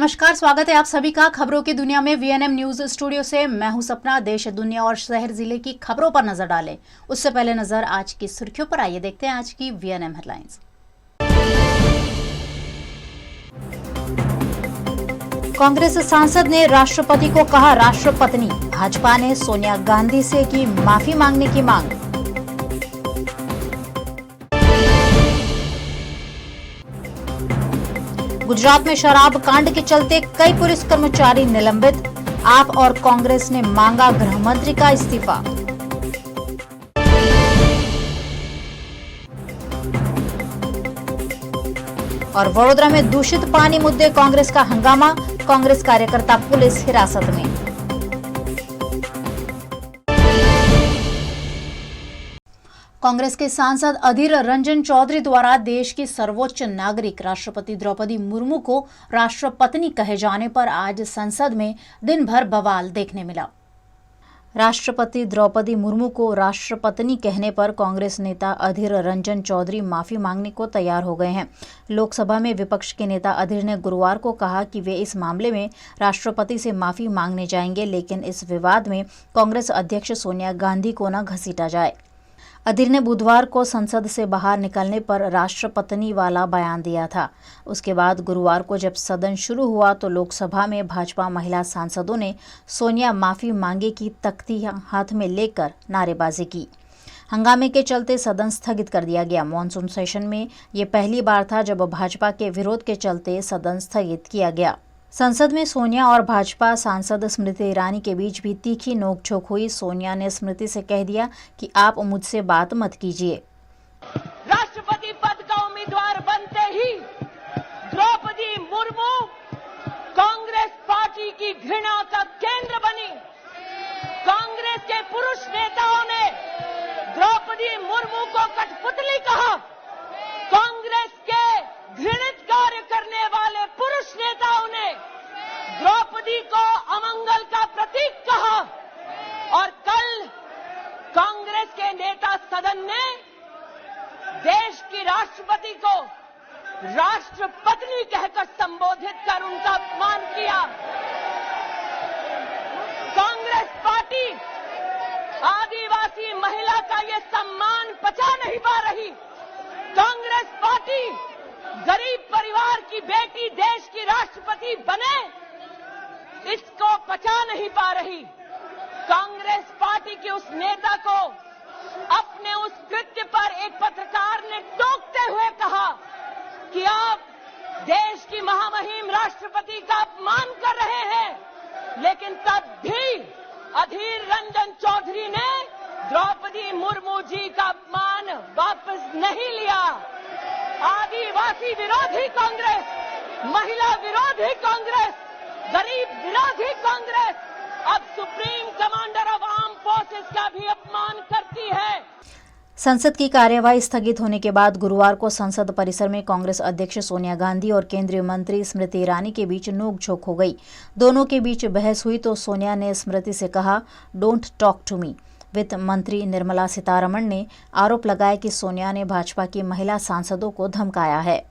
नमस्कार, स्वागत है आप सभी का खबरों की दुनिया में। वीएनएम न्यूज स्टूडियो से मैं हूं सपना। देश, दुनिया और शहर जिले की खबरों पर नजर डालें उससे पहले नजर आज की सुर्खियों पर। आइए देखते हैं आज की वीएनएम हेडलाइंस। कांग्रेस सांसद ने राष्ट्रपति को कहा राष्ट्रपत्नी। भाजपा ने सोनिया गांधी से की माफी मांगने की मांग। गुजरात में शराब कांड के चलते कई पुलिस कर्मचारी निलंबित। आप और कांग्रेस ने मांगा गृह मंत्री का इस्तीफा। और वडोदरा में दूषित पानी मुद्दे कांग्रेस का हंगामा। कांग्रेस कार्यकर्ता पुलिस हिरासत में। कांग्रेस के सांसद अधीर रंजन चौधरी द्वारा देश की सर्वोच्च नागरिक राष्ट्रपति द्रौपदी मुर्मू को राष्ट्रपत्नी कहे जाने पर आज संसद में दिन भर बवाल देखने मिला। राष्ट्रपति द्रौपदी मुर्मू को राष्ट्रपत्नी कहने पर कांग्रेस नेता अधीर रंजन चौधरी माफी मांगने को तैयार हो गए हैं। लोकसभा में विपक्ष के नेता अधीर ने गुरुवार को कहा कि वे इस मामले में राष्ट्रपति से माफी मांगने जाएंगे, लेकिन इस विवाद में कांग्रेस अध्यक्ष सोनिया गांधी को न घसीटा जाए। अधीर ने बुधवार को संसद से बाहर निकलने पर राष्ट्रपत्नी वाला बयान दिया था। उसके बाद गुरुवार को जब सदन शुरू हुआ तो लोकसभा में भाजपा महिला सांसदों ने सोनिया माफी मांगे की तख्ती हाथ में लेकर नारेबाजी की। हंगामे के चलते सदन स्थगित कर दिया गया। मॉनसून सेशन में ये पहली बार था जब भाजपा के विरोध के चलते सदन स्थगित किया गया। संसद में सोनिया और भाजपा सांसद स्मृति ईरानी के बीच भी तीखी नोकझोंक हुई। सोनिया ने स्मृति से कह दिया कि आप मुझसे बात मत कीजिए। राष्ट्रपति पद का उम्मीदवार बनते ही द्रौपदी मुर्मू कांग्रेस पार्टी की घृणा का केंद्र बनी। कांग्रेस के पुरुष नेताओं ने द्रौपदी मुर्मू को कठपुतली कहा। कांग्रेस के घृणित कार्य करने वाले पुरुष नेताओं ने द्रौपदी को अमंगल का प्रतीक कहा। और कल कांग्रेस के नेता सदन ने देश की राष्ट्रपति को राष्ट्रपत्नी कहकर संबोधित कर उनका अपमान किया। कांग्रेस पार्टी आदिवासी महिला का ये सम्मान पचा नहीं पा रही। कांग्रेस पार्टी गरीब परिवार की बेटी देश की राष्ट्रपति बने, इसको पचा नहीं पा रही। कांग्रेस पार्टी के उस नेता को अपने उस कृत्य पर एक पत्रकार ने टोकते हुए कहा कि आप देश की महामहिम राष्ट्रपति का अपमान कर रहे हैं। लेकिन तब भी अधीर रंजन चौधरी ने द्रौपदी मुर्मू जी का अपमान वापस नहीं लिया। आदिवासी विरोधी कांग्रेस, महिला विरोधी कांग्रेस, गरीब विरोधी कांग्रेस अब supreme commander of arm forces का भी अपमान करती है। संसद की कार्यवाही स्थगित होने के बाद गुरुवार को संसद परिसर में कांग्रेस अध्यक्ष सोनिया गांधी और केंद्रीय मंत्री स्मृति ईरानी के बीच नोकझोंक हो गई। दोनों के बीच बहस हुई तो सोनिया ने स्मृति से कहा, डोंट टॉक टू मी। वित्त मंत्री निर्मला सीतारमण ने आरोप लगाया कि सोनिया ने भाजपा की महिला सांसदों को धमकाया है।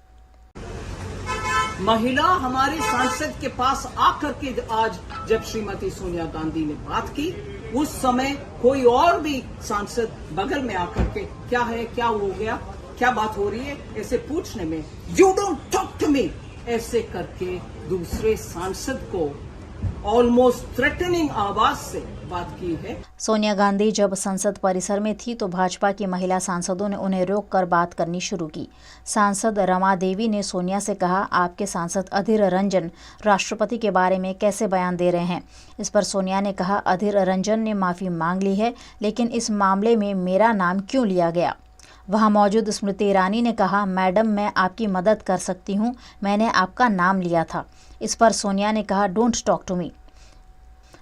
महिला हमारे सांसद के पास आकर के आज जब श्रीमती सोनिया गांधी ने बात की, उस समय कोई और भी सांसद बगल में आकर के क्या है, क्या हो गया, क्या बात हो रही है, ऐसे पूछने में you don't talk to me ऐसे करके दूसरे सांसद को ऑलमोस्ट थ्रेटनिंग आवाज से बात की है। सोनिया गांधी जब संसद परिसर में थी तो भाजपा की महिला सांसदों ने उन्हें रोककर बात करनी शुरू की। सांसद रमा देवी ने सोनिया से कहा, आपके सांसद अधीर रंजन राष्ट्रपति के बारे में कैसे बयान दे रहे हैं। इस पर सोनिया ने कहा, अधीर रंजन ने माफी मांग ली है, लेकिन इस मामले में मेरा नाम क्यों लिया गया। वहां मौजूद स्मृति ईरानी ने कहा, मैडम मैं आपकी मदद कर सकती हूं, मैंने आपका नाम लिया था। इस पर सोनिया ने कहा, डोंट टॉक टू मी।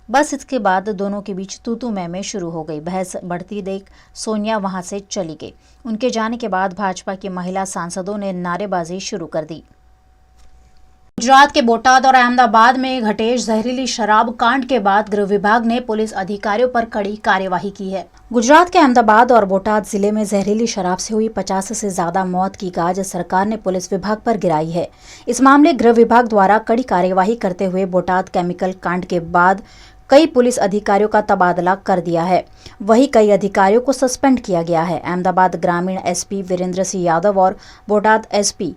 बस इसके बाद दोनों के बीच तू मैं शुरू हो गई। बहस बढ़ती देख सोनिया वहां से चली गई। उनके जाने के बाद भाजपा की महिला सांसदों ने नारेबाजी शुरू कर दी। गुजरात के बोटाद और अहमदाबाद में घटे जहरीली शराब कांड के बाद गृह विभाग ने पुलिस अधिकारियों पर कड़ी कार्यवाही की है। गुजरात के अहमदाबाद और बोटाद जिले में जहरीली शराब से हुई 50 से ज्यादा मौत की गाज सरकार ने पुलिस विभाग पर गिराई है। इस मामले गृह विभाग द्वारा कड़ी कार्यवाही करते हुए बोटाद केमिकल कांड के बाद कई पुलिस अधिकारियों का तबादला कर दिया है। वहीं कई अधिकारियों को सस्पेंड किया गया है। अहमदाबाद ग्रामीण एसपी वीरेंद्र सिंह यादव और बोटाद एसपी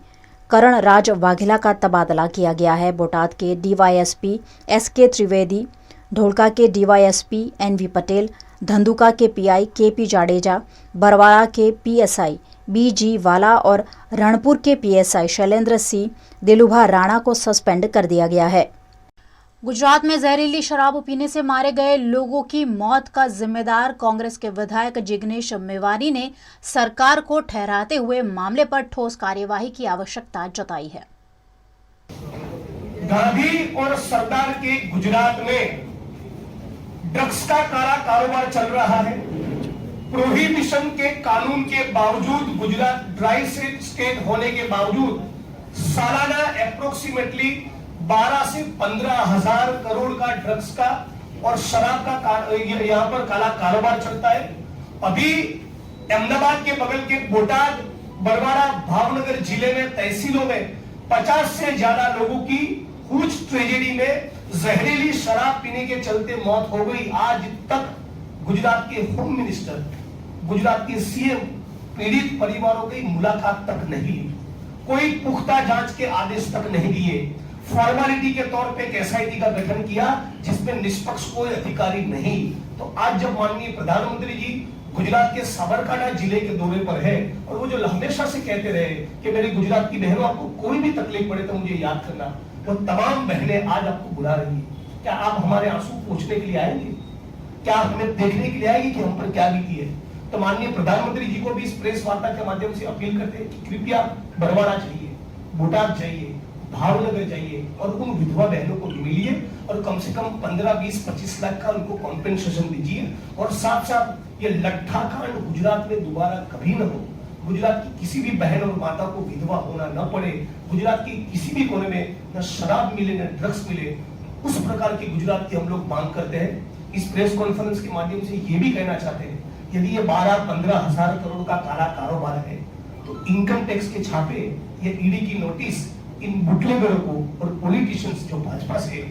करण राज वाघेला का तबादला किया गया है। बोटाद के डीवाईएसपी एसके त्रिवेदी, ढोलका के डीवाईएसपी एनवी पटेल, धंधुका के पीआई केपी जाडेजा, बरवाड़ा के पीएसआई बीजी वाला और रणपुर के पीएसआई शैलेंद्र सिंह दिलुभा राणा को सस्पेंड कर दिया गया है। गुजरात में जहरीली शराब पीने से मारे गए लोगों की मौत का जिम्मेदार कांग्रेस के विधायक जिग्नेश मेवानी ने सरकार को ठहराते हुए मामले पर ठोस कार्यवाही की आवश्यकता जताई है। गांधी और सरदार के गुजरात में ड्रग्स का काला कारोबार चल रहा है। प्रोहिबिशन के कानून के बावजूद, गुजरात ड्राई स्टेट होने के बावजूद सालाना अप्रोक्सीमेटली 12 से 15 हजार करोड़ का ड्रग्स का और शराब का यहाँ पर काला कारोबार चलता है। अभी अहमदाबाद के बगल के बोटाद, बरवाड़ा, भावनगर जिले में तहसीलों में 50 से ज्यादा लोगों की हुज ट्रेजेडी में जहरीली शराब पीने के चलते मौत हो गई। आज तक गुजरात के होम मिनिस्टर, गुजरात के सीएम पीड़ित परिवारों की मुलाकात तक नहीं, कोई पुख्ता जांच के आदेश तक नहीं दिए। फॉर्मेलिटी के तौर पे एक एसआईटी का गठन किया जिसमें निष्पक्ष कोई अधिकारी नहीं। तो आज जब माननीय प्रधानमंत्री जी गुजरात के साबरकांठा जिले के दौरे पर है और वो जो हमेशा से कहते रहे कि मेरी गुजरात की बहनों, आपको कोई भी तकलीफ पड़े तो मुझे याद करना, वो तमाम बहनें आज आपको बुला रही है। क्या आप हमारे आंसू पोंछने के लिए आएंगे? क्या आप हमें देखने के लिए आएंगे कि हम पर क्या बीती है? तो माननीय प्रधानमंत्री जी को भी इस प्रेस वार्ता के माध्यम से अपील करते हैं कि कृपया बरवाड़ा जाइए, बोटाद जाइए, भावनगर जाइए और उन विधवा बहनों को मिलिए और कम से कम 15, 20, 25 लाख का उनको कॉम्पेंसेशन दीजिए। और साथ साथ ये लट्ठा कांड गुजरात में दोबारा कभी न हो। गुजरात की किसी भी बहन और माता को विधवा होना न पड़े। गुजरात की किसी भी कोने में न शराब मिले न ड्रग्स मिले, उस प्रकार की गुजरात की हम लोग मांग करते हैं। इस प्रेस कॉन्फ्रेंस के माध्यम से ये भी कहना चाहते हैं, यदि ये 12-15 हजार करोड़ का काला कारोबार है तो इनकम टैक्स के छापे, ये ईडी की नोटिस इन बुटलेगरों को और पॉलिटिशियंस जो भाजपा से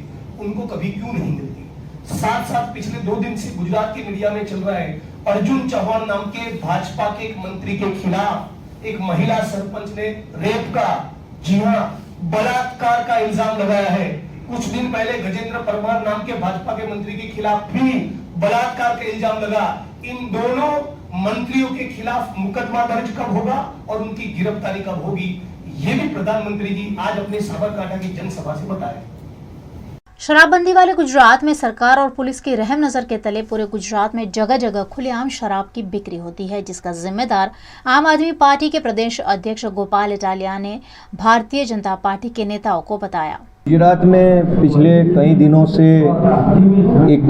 उनको कभी क्यों नहीं मिलती? साथ साथ पिछले 2 दिन से गुजरात के मीडिया में चल रहा है, अर्जुन चौहान नाम के भाजपा के एक मंत्री के खिलाफ एक महिला सरपंच ने रेप का, जी हां, बलात्कार का इल्जाम लगाया है। कुछ दिन पहले गजेंद्र परमार नाम के भाजपा के मंत्री के खिलाफ भी बलात्कार का इल्जाम लगा। इन दोनों मंत्रियों के खिलाफ मुकदमा दर्ज कब होगा और उनकी गिरफ्तारी कब होगी, ये भी प्रधानमंत्री जी आज अपने साबरकांठा की जनसभा से बताए। शराबबंदी वाले गुजरात में सरकार और पुलिस की रहम नजर के तले पूरे गुजरात में जगह जगह खुलेआम शराब की बिक्री होती है, जिसका जिम्मेदार आम आदमी पार्टी के प्रदेश अध्यक्ष गोपाल इटालिया ने भारतीय जनता पार्टी के नेताओं को बताया। गुजरात में पिछले कई दिनों से एक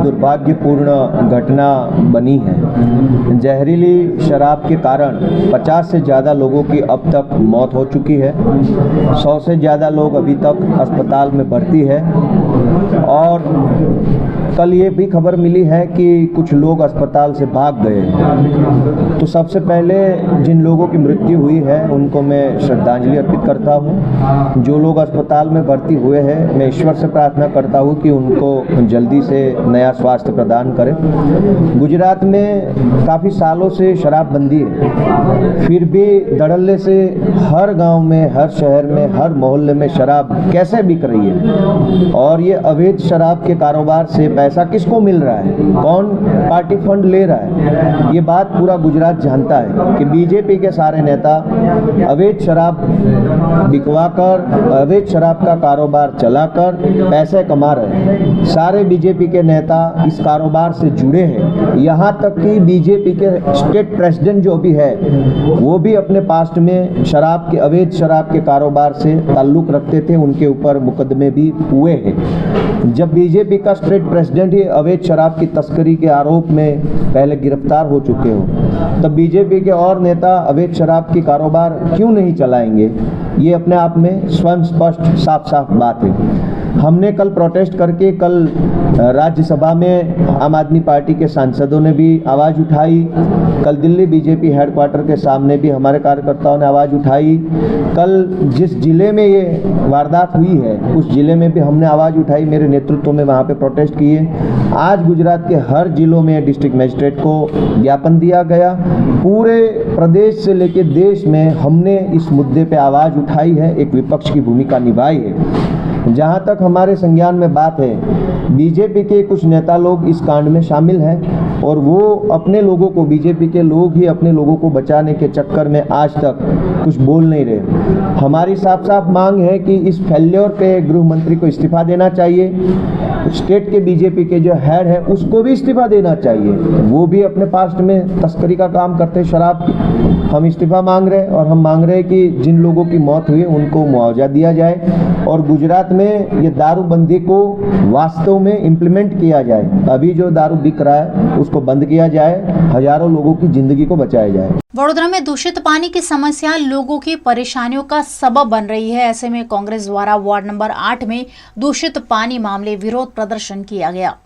दुर्भाग्यपूर्ण घटना बनी है। जहरीली शराब के कारण 50 से ज़्यादा लोगों की अब तक मौत हो चुकी है। 100 से ज़्यादा लोग अभी तक अस्पताल में भर्ती है और कल ये भी खबर मिली है कि कुछ लोग अस्पताल से भाग गए। तो सबसे पहले जिन लोगों की मृत्यु हुई है उनको मैं श्रद्धांजलि अर्पित करता हूँ। जो लोग अस्पताल में भर्ती हुए हैं, मैं ईश्वर से प्रार्थना करता हूँ कि उनको जल्दी से नया स्वास्थ्य प्रदान करें। गुजरात में काफ़ी सालों से शराबबंदी है, फिर भी धड़ल्ले से हर गांव में, हर शहर में, हर मोहल्ले में शराब कैसे बिक रही है और ये अवैध शराब के कारोबार से पैसा किसको मिल रहा है, कौन पार्टी फंड ले रहा है, ये बात पूरा गुजरात जानता है कि बीजेपी के सारे नेता अवैध शराब बिकवाकर, अवैध शराब का कारोबार चलाकर पैसे कमा रहे हैं। सारे बीजेपी के नेता इस कारोबार से जुड़े हैं। यहाँ तक कि बीजेपी के स्टेट प्रेसिडेंट जो भी है वो भी अपने पास्ट में शराब के, अवैध शराब के कारोबार से ताल्लुक रखते थे, उनके ऊपर मुकदमे भी हुए हैं। जब बीजेपी का स्टेट प्रेसिडेंट ही अवैध शराब की तस्करी के आरोप में पहले गिरफ्तार हो चुके हो तब बीजेपी के और नेता अवैध शराब की कारोबार क्यों नहीं चलाएंगे? ये अपने आप में स्वयं स्पष्ट साफ साफ बात है। हमने कल प्रोटेस्ट करके कल राज्यसभा में आम आदमी पार्टी के सांसदों ने भी आवाज़ उठाई। कल दिल्ली बीजेपी हेडक्वार्टर के सामने भी हमारे कार्यकर्ताओं ने आवाज़ उठाई। कल जिस जिले में ये वारदात हुई है उस जिले में भी हमने आवाज़ उठाई, मेरे नेतृत्व में वहाँ पे प्रोटेस्ट किए। आज गुजरात के हर जिलों में डिस्ट्रिक्ट मजिस्ट्रेट को ज्ञापन दिया गया। पूरे प्रदेश से लेकर देश में हमने इस मुद्दे पे आवाज़ उठाई है, एक विपक्ष की भूमिका निभाई है। जहाँ तक हमारे संज्ञान में बात है, बीजेपी के कुछ नेता लोग इस कांड में शामिल हैं और वो अपने लोगों को, बीजेपी के लोग ही अपने लोगों को बचाने के चक्कर में आज तक कुछ बोल नहीं रहे। हमारी साफ साफ मांग है कि इस फेल्योर पे गृह मंत्री को इस्तीफा देना चाहिए। स्टेट के बीजेपी के जो हेड है उसको भी इस्तीफा देना चाहिए। वो भी अपने पास्ट में तस्करी का काम करते शराब की। हम इस्तीफा मांग रहे हैं और हम मांग रहे हैं कि जिन लोगों की मौत हुई उनको मुआवजा दिया जाए और गुजरात में ये दारूबंदी को वास्तव में इम्प्लीमेंट किया जाए। अभी जो दारू बिक रहा है उसको बंद किया जाए, हजारों लोगों की जिंदगी को बचाया जाए। वडोदरा में दूषित पानी की समस्या लोगों की परेशानियों का सबब बन रही है। ऐसे में कांग्रेस द्वारा वार्ड नंबर 8 में दूषित पानी मामले विरोध प्रदर्शन किया गया।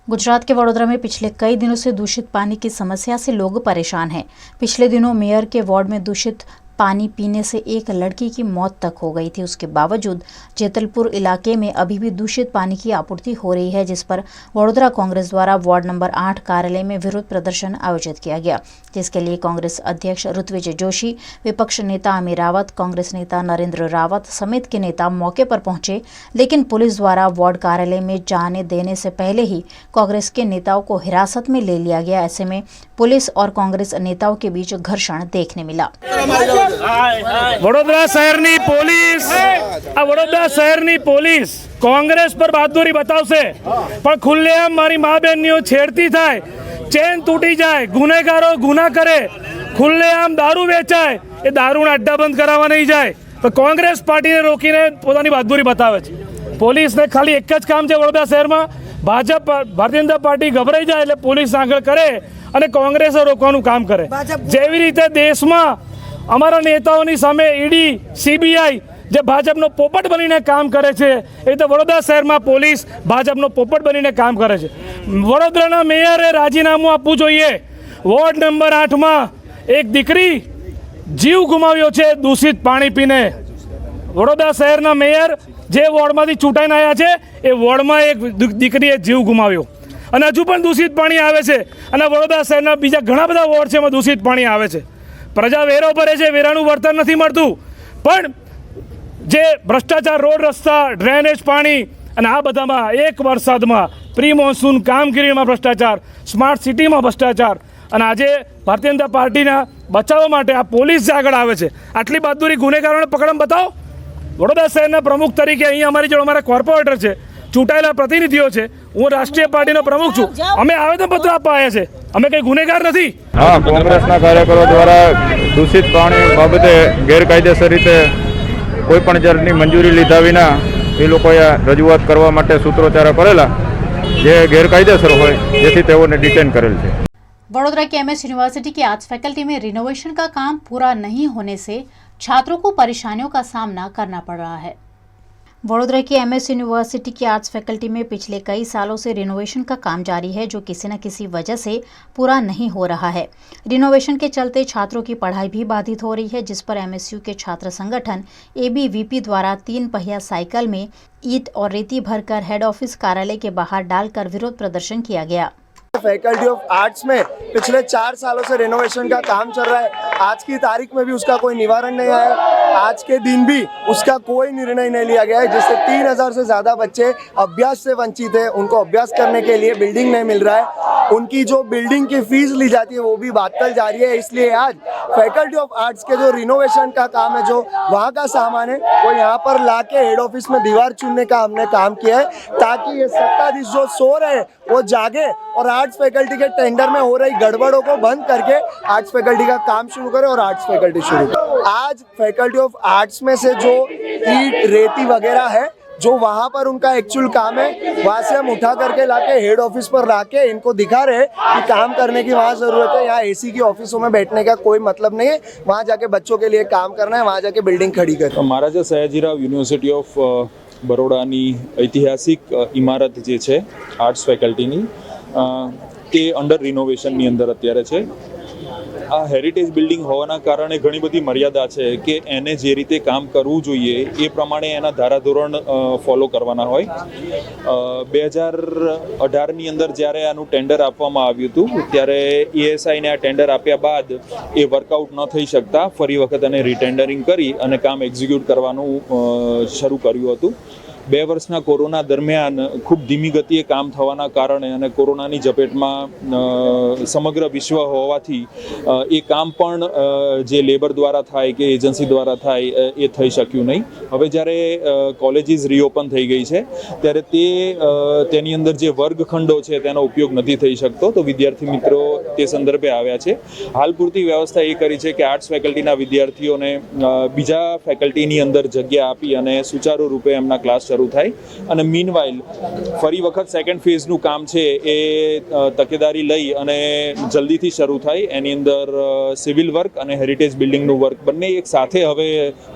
गुजरात के वडोदरा में पिछले कई दिनों से दूषित पानी की समस्या से लोग परेशान हैं। पिछले दिनों मेयर के वार्ड में दूषित पानी पीने से एक लड़की की मौत तक हो गई थी। उसके बावजूद जेतलपुर इलाके में अभी भी दूषित पानी की आपूर्ति हो रही है, जिस पर वडोदरा कांग्रेस द्वारा वार्ड नंबर 8 कार्यालय में विरोध प्रदर्शन आयोजित किया गया, जिसके लिए कांग्रेस अध्यक्ष ऋत्विज जोशी, विपक्ष नेता अमीर रावत, कांग्रेस नेता नरेंद्र रावत समेत के नेता मौके पर पहुंचे। लेकिन पुलिस द्वारा वार्ड कार्यालय में जाने देने से पहले ही कांग्रेस के नेताओं को हिरासत में ले लिया गया। ऐसे में पुलिस और कांग्रेस नेताओं के बीच घर्षण देखने मिला। વડોદરા શહેરની પોલીસ કોંગ્રેસ પર બહાદુરી બતાવશે, પણ ખુલ્લેઆમ મારી મા બહેનીઓ છેડતી થાય, ચેન તૂટી જાય, ગુનેગારો ગુના કરે, ખુલ્લેઆમ દારૂ વેચાય, એ દારૂના અડ્ડા બંધ કરાવવા નહીં જાય તો કોંગ્રેસ પાર્ટીને રોકીને પોતાની બહાદુરી બતાવે છે। પોલીસને ખાલી એક જ કામ છે વડોદરા શહેરમાં, ભારતીય જનતા પાર્ટી ગભરાઈ જાય એટલે પોલીસ આગળ કરે અને કોંગ્રેસે રોકવાનું કામ કરે। જેવી રીતે દેશમાં અમારા નેતાઓની સામે ઈડી, સીબીઆઈ જે ભાજપનો પોપટ બનીને કામ કરે છે, એ તો વડોદરા શહેરમાં પોલીસ ભાજપનો પોપટ બનીને કામ કરે છે। વડોદરાના મેયરે રાજીનામું આપવું જોઈએ। વોર્ડ નંબર 8માં એક દીકરી જીવ ગુમાવ્યો છે દૂષિત પાણી પીને। વડોદરા શહેરના મેયર જે વોર્ડમાંથી ચૂંટાઈને આવ્યા છે એ વોર્ડમાં એક દીકરીએ જીવ ગુમાવ્યો અને હજુ પણ દૂષિત પાણી આવે છે અને વડોદરા શહેરના બીજા ઘણા બધા વોર્ડ છે એમાં દૂષિત પાણી આવે છે। પ્રજા વેરો ભરે છે, વેરાનું વળતર નથી મળતું, પણ જે ભ્રષ્ટાચાર, રોડ રસ્તા, ડ્રેનેજ પાણી અને આ બધામાં એક વરસાદમાં પ્રી મોન્સૂન કામગીરીમાં ભ્રષ્ટાચાર, સ્માર્ટ સિટીમાં ભ્રષ્ટાચાર અને આજે ભારતીય જનતા પાર્ટીના બચાવવા માટે આ પોલીસ જે આગળ આવે છે, આટલી બહાદુરી ગુનેગારોને પકડમ બતાવો। વડોદરા શહેરના પ્રમુખ તરીકે અહીં અમારી જોડે અમારા કોર્પોરેટર છે, ચૂંટાયેલા પ્રતિનિધિઓ છે, હું રાષ્ટ્રીય પાર્ટીનો પ્રમુખ છું। અમે આવેદનપત્ર આપવા આવ્યા છે, અમે કંઈ ગુનેગાર નથી। હા, કોંગ્રેસના કાર્યકરો દ્વારા દૂષિત પાણી બાબતે ગેરકાયદેસર રીતે કોઈપણ જાતની મંજૂરી લીધા વિના એ લોકોએ રજૂઆત કરવા માટે સૂત્રોચ્ચારો કરેલા, જે ગેરકાયદેસર હોય જેથી તેઓને ડિટેન કરેલ છે। वडोदरा की एमएस यूनिवर्सिटी की आर्ट्स फैकल्टी में रिनोवेशन का काम पूरा नहीं होने से छात्रों को परेशानियों का सामना करना पड़ रहा है। वडोदरा की एमएस यूनिवर्सिटी की आर्ट्स फैकल्टी में पिछले कई सालों से रिनोवेशन का काम जारी है, जो किसी न किसी वजह से पूरा नहीं हो रहा है। रिनोवेशन के चलते छात्रों की पढ़ाई भी बाधित हो रही है, जिस पर एमएसयू के छात्र संगठन एबीवीपी द्वारा 3 पहिया साइकिल में ईंट और रेती भरकर हेड ऑफिस कार्यालय के बाहर डालकर विरोध प्रदर्शन किया गया। फैकल्टी ऑफ आर्ट्स में पिछले 4 सालों से रेनोवेशन का काम चल रहा है। आज की तारीख में भी उसका कोई निवारण नहीं आया। आज के दिन भी उसका कोई निर्णय नहीं लिया गया है, जिससे 3000 से ज़्यादा बच्चे अभ्यास से वंचित है। उनको अभ्यास करने के लिए बिल्डिंग नहीं मिल रहा है। उनकी जो बिल्डिंग की फीस ली जाती है वो भी बातल जारी है। इसलिए आज फैकल्टी ऑफ आर्ट्स के जो रिनोवेशन का काम है, जो वहाँ का सामान है, वो यहाँ पर ला के हेड ऑफिस में दीवार चुनने का हमने काम किया है, ताकि ये सत्ताधीश जो सो रहे हैं वो जागे और आर्ट्स फैकल्टी के टेंडर में हो रही गड़बड़ों को बंद करके आर्ट्स फैकल्टी का काम शुरू करें और आर्ट्स फैकल्टी शुरू करें। आज फैकल्टी ऑफ आर्ट्स में से जो ईंट, रेती वगैरह है जो वहाँ पर उनका एक्चुअल काम है, वहाँ से हम उठा करके लाके हेड ऑफिस पर लाके इनको दिखा रहे कि काम करने की वहाँ ज़रूरत है। यहाँ एसी की ऑफिसों में बैठने का कोई मतलब नहीं है, वहाँ जाके बच्चों के लिए काम करना है, वहाँ जाके बिल्डिंग खड़ी करनी। મહારાજા સયાજીરાવ યુનિવર્સિટી ઓફ બરોડાની ઐતિહાસિક ઇમારત જે છે આર્ટ્સ ફેકલ્ટીની તે અંડર રિનોવેશનની અંદર અત્યારે છે. આ હેરિટેજ બિલ્ડિંગ હોવાના કારણે ઘણી બધી મર્યાદા છે કે એને જે રીતે કામ કરવું જોઈએ એ પ્રમાણે એના ધારાધોરણ ફોલો કરવાના હોય. 2018ની અંદર જ્યારે આનું ટેન્ડર આપવામાં આવ્યું હતું ત્યારે ESIને આ ટેન્ડર આપ્યા બાદ એ વર્કઆઉટ ન થઈ શકતા ફરી વખત એને રીટેન્ડરિંગ કરી અને કામ એક્ઝિક્યુટ કરવાનું શરૂ કર્યું હતું. 2 વર્ષના કોરોના દરમિયાન ખૂબ ધીમી ગતિએ કામ થવાના કારણે અને કોરોનાની ઝપેટમાં સમગ્ર વિશ્વ હોવાથી એ કામ પણ જે લેબર દ્વારા થાય કે એજન્સી દ્વારા થાય એ થઈ શક્યું નહીં. હવે જ્યારે કોલેજીસ રીઓપન થઈ ગઈ છે ત્યારે તેની અંદર જે વર્ગખંડો છે તેનો ઉપયોગ નથી થઈ શકતો, તો વિદ્યાર્થી મિત્રો તે સંદર્ભે આવ્યા છે. હાલ પૂરતી વ્યવસ્થા એ કરી છે કે આર્ટ્સ ફેકલ્ટીના વિદ્યાર્થીઓને બીજા ફેકલ્ટીની અંદર જગ્યા આપી અને સુચારુ રૂપે એમના ક્લાસ શરૂ થાય. અને મીનવાઇલ ફરી વખત સેકન્ડ ફેઝનું કામ છે એ તકેદારી લઈ અને જલ્દીથી શરૂ થાય. એની અંદર સિવિલ વર્ક અને હેરિટેજ બિલ્ડિંગનું વર્ક બંને એક સાથે હવે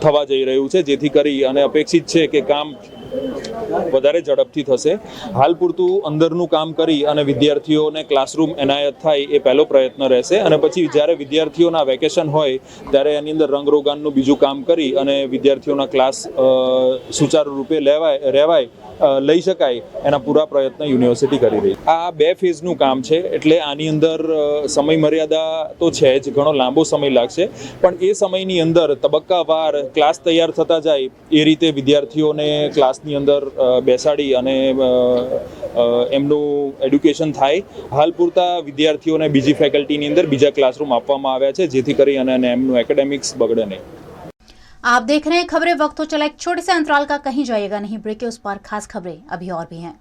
થવા જઈ રહ્યું છે, જેથી કરી અને અપેક્ષિત છે કે કામ વધારે ઝડપથી થશે. હાલ પૂરતું અંદરનું કામ કરી અને વિદ્યાર્થીઓને ક્લાસરૂમ એનાયત થાય એ પહેલો પ્રયત્ન રહેશે. અને પછી જ્યારે વિદ્યાર્થીઓના વેકેશન હોય ત્યારે એની અંદર રંગરોગાનનું બીજું કામ કરી અને વિદ્યાર્થીઓના ક્લાસ સુચારુ રૂપે લઈ શકાય એના પૂરા પ્રયત્ન યુનિવર્સિટી કરી રહી. આ 2 ફેઝનું કામ છે એટલે આની અંદર સમય મર્યાદા તો છે જ, ઘણો લાંબો સમય લાગશે, પણ એ સમયની અંદર તબક્કાવાર ક્લાસ તૈયાર થતા જાય એ રીતે વિદ્યાર્થીઓને ક્લાસની અંદર બેસાડી અને એમનું એડ્યુકેશન થાય. હાલ પૂરતા વિદ્યાર્થીઓને બીજી ફેકલ્ટીની અંદર બીજા ક્લાસરૂમ આપવામાં આવ્યા છે, જેથી કરી અને એમનું એકેડેમિક્સ बगड़े नहीं. आप देख रहे हैं खबरें. वक्त तो चला एक छोटे से अंतराल का, कहीं जाइएगा नहीं. ब्रेक के उस पार खास खबरें अभी और भी हैं.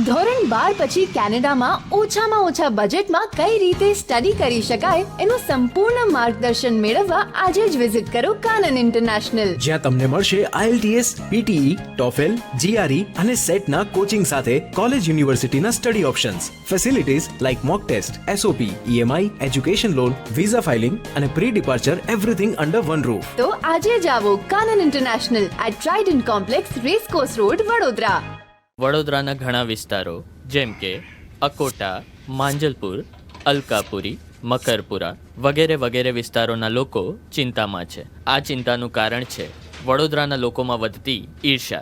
ધોરણ 12 પછી કેનેડામાં ઓછામાં ઓછા બજેટમાં કઈ રીતે સ્ટડી કરી શકાય એનું સંપૂર્ણ માર્ગદર્શન મેળવવા આજે જ વિઝિટ કરો કાનન ઇન્ટરનેશનલ, જ્યાં તમને મળશે IELTS, PTE, TOEFL, GRE અને સેટના કોચિંગ સાથે કોલેજ યુનિવર્સિટીના study options, facilities like mock test, SOP, EMI, education loan, visa filing અને pre departure everything under one roof. તો આજે જ આવો Kanan international at trident complex, racecourse road, Vadodara. વડોદરાના ઘણા વિસ્તારો જેમ કે અકોટા, માંજલપુર, અલકાપુરી, મકરપુરા વગેરે વગેરે વિસ્તારોના લોકો ચિંતામાં છે. આ ચિંતાનું કારણ છે વડોદરાના લોકોમાં વધતી ઈર્ષા.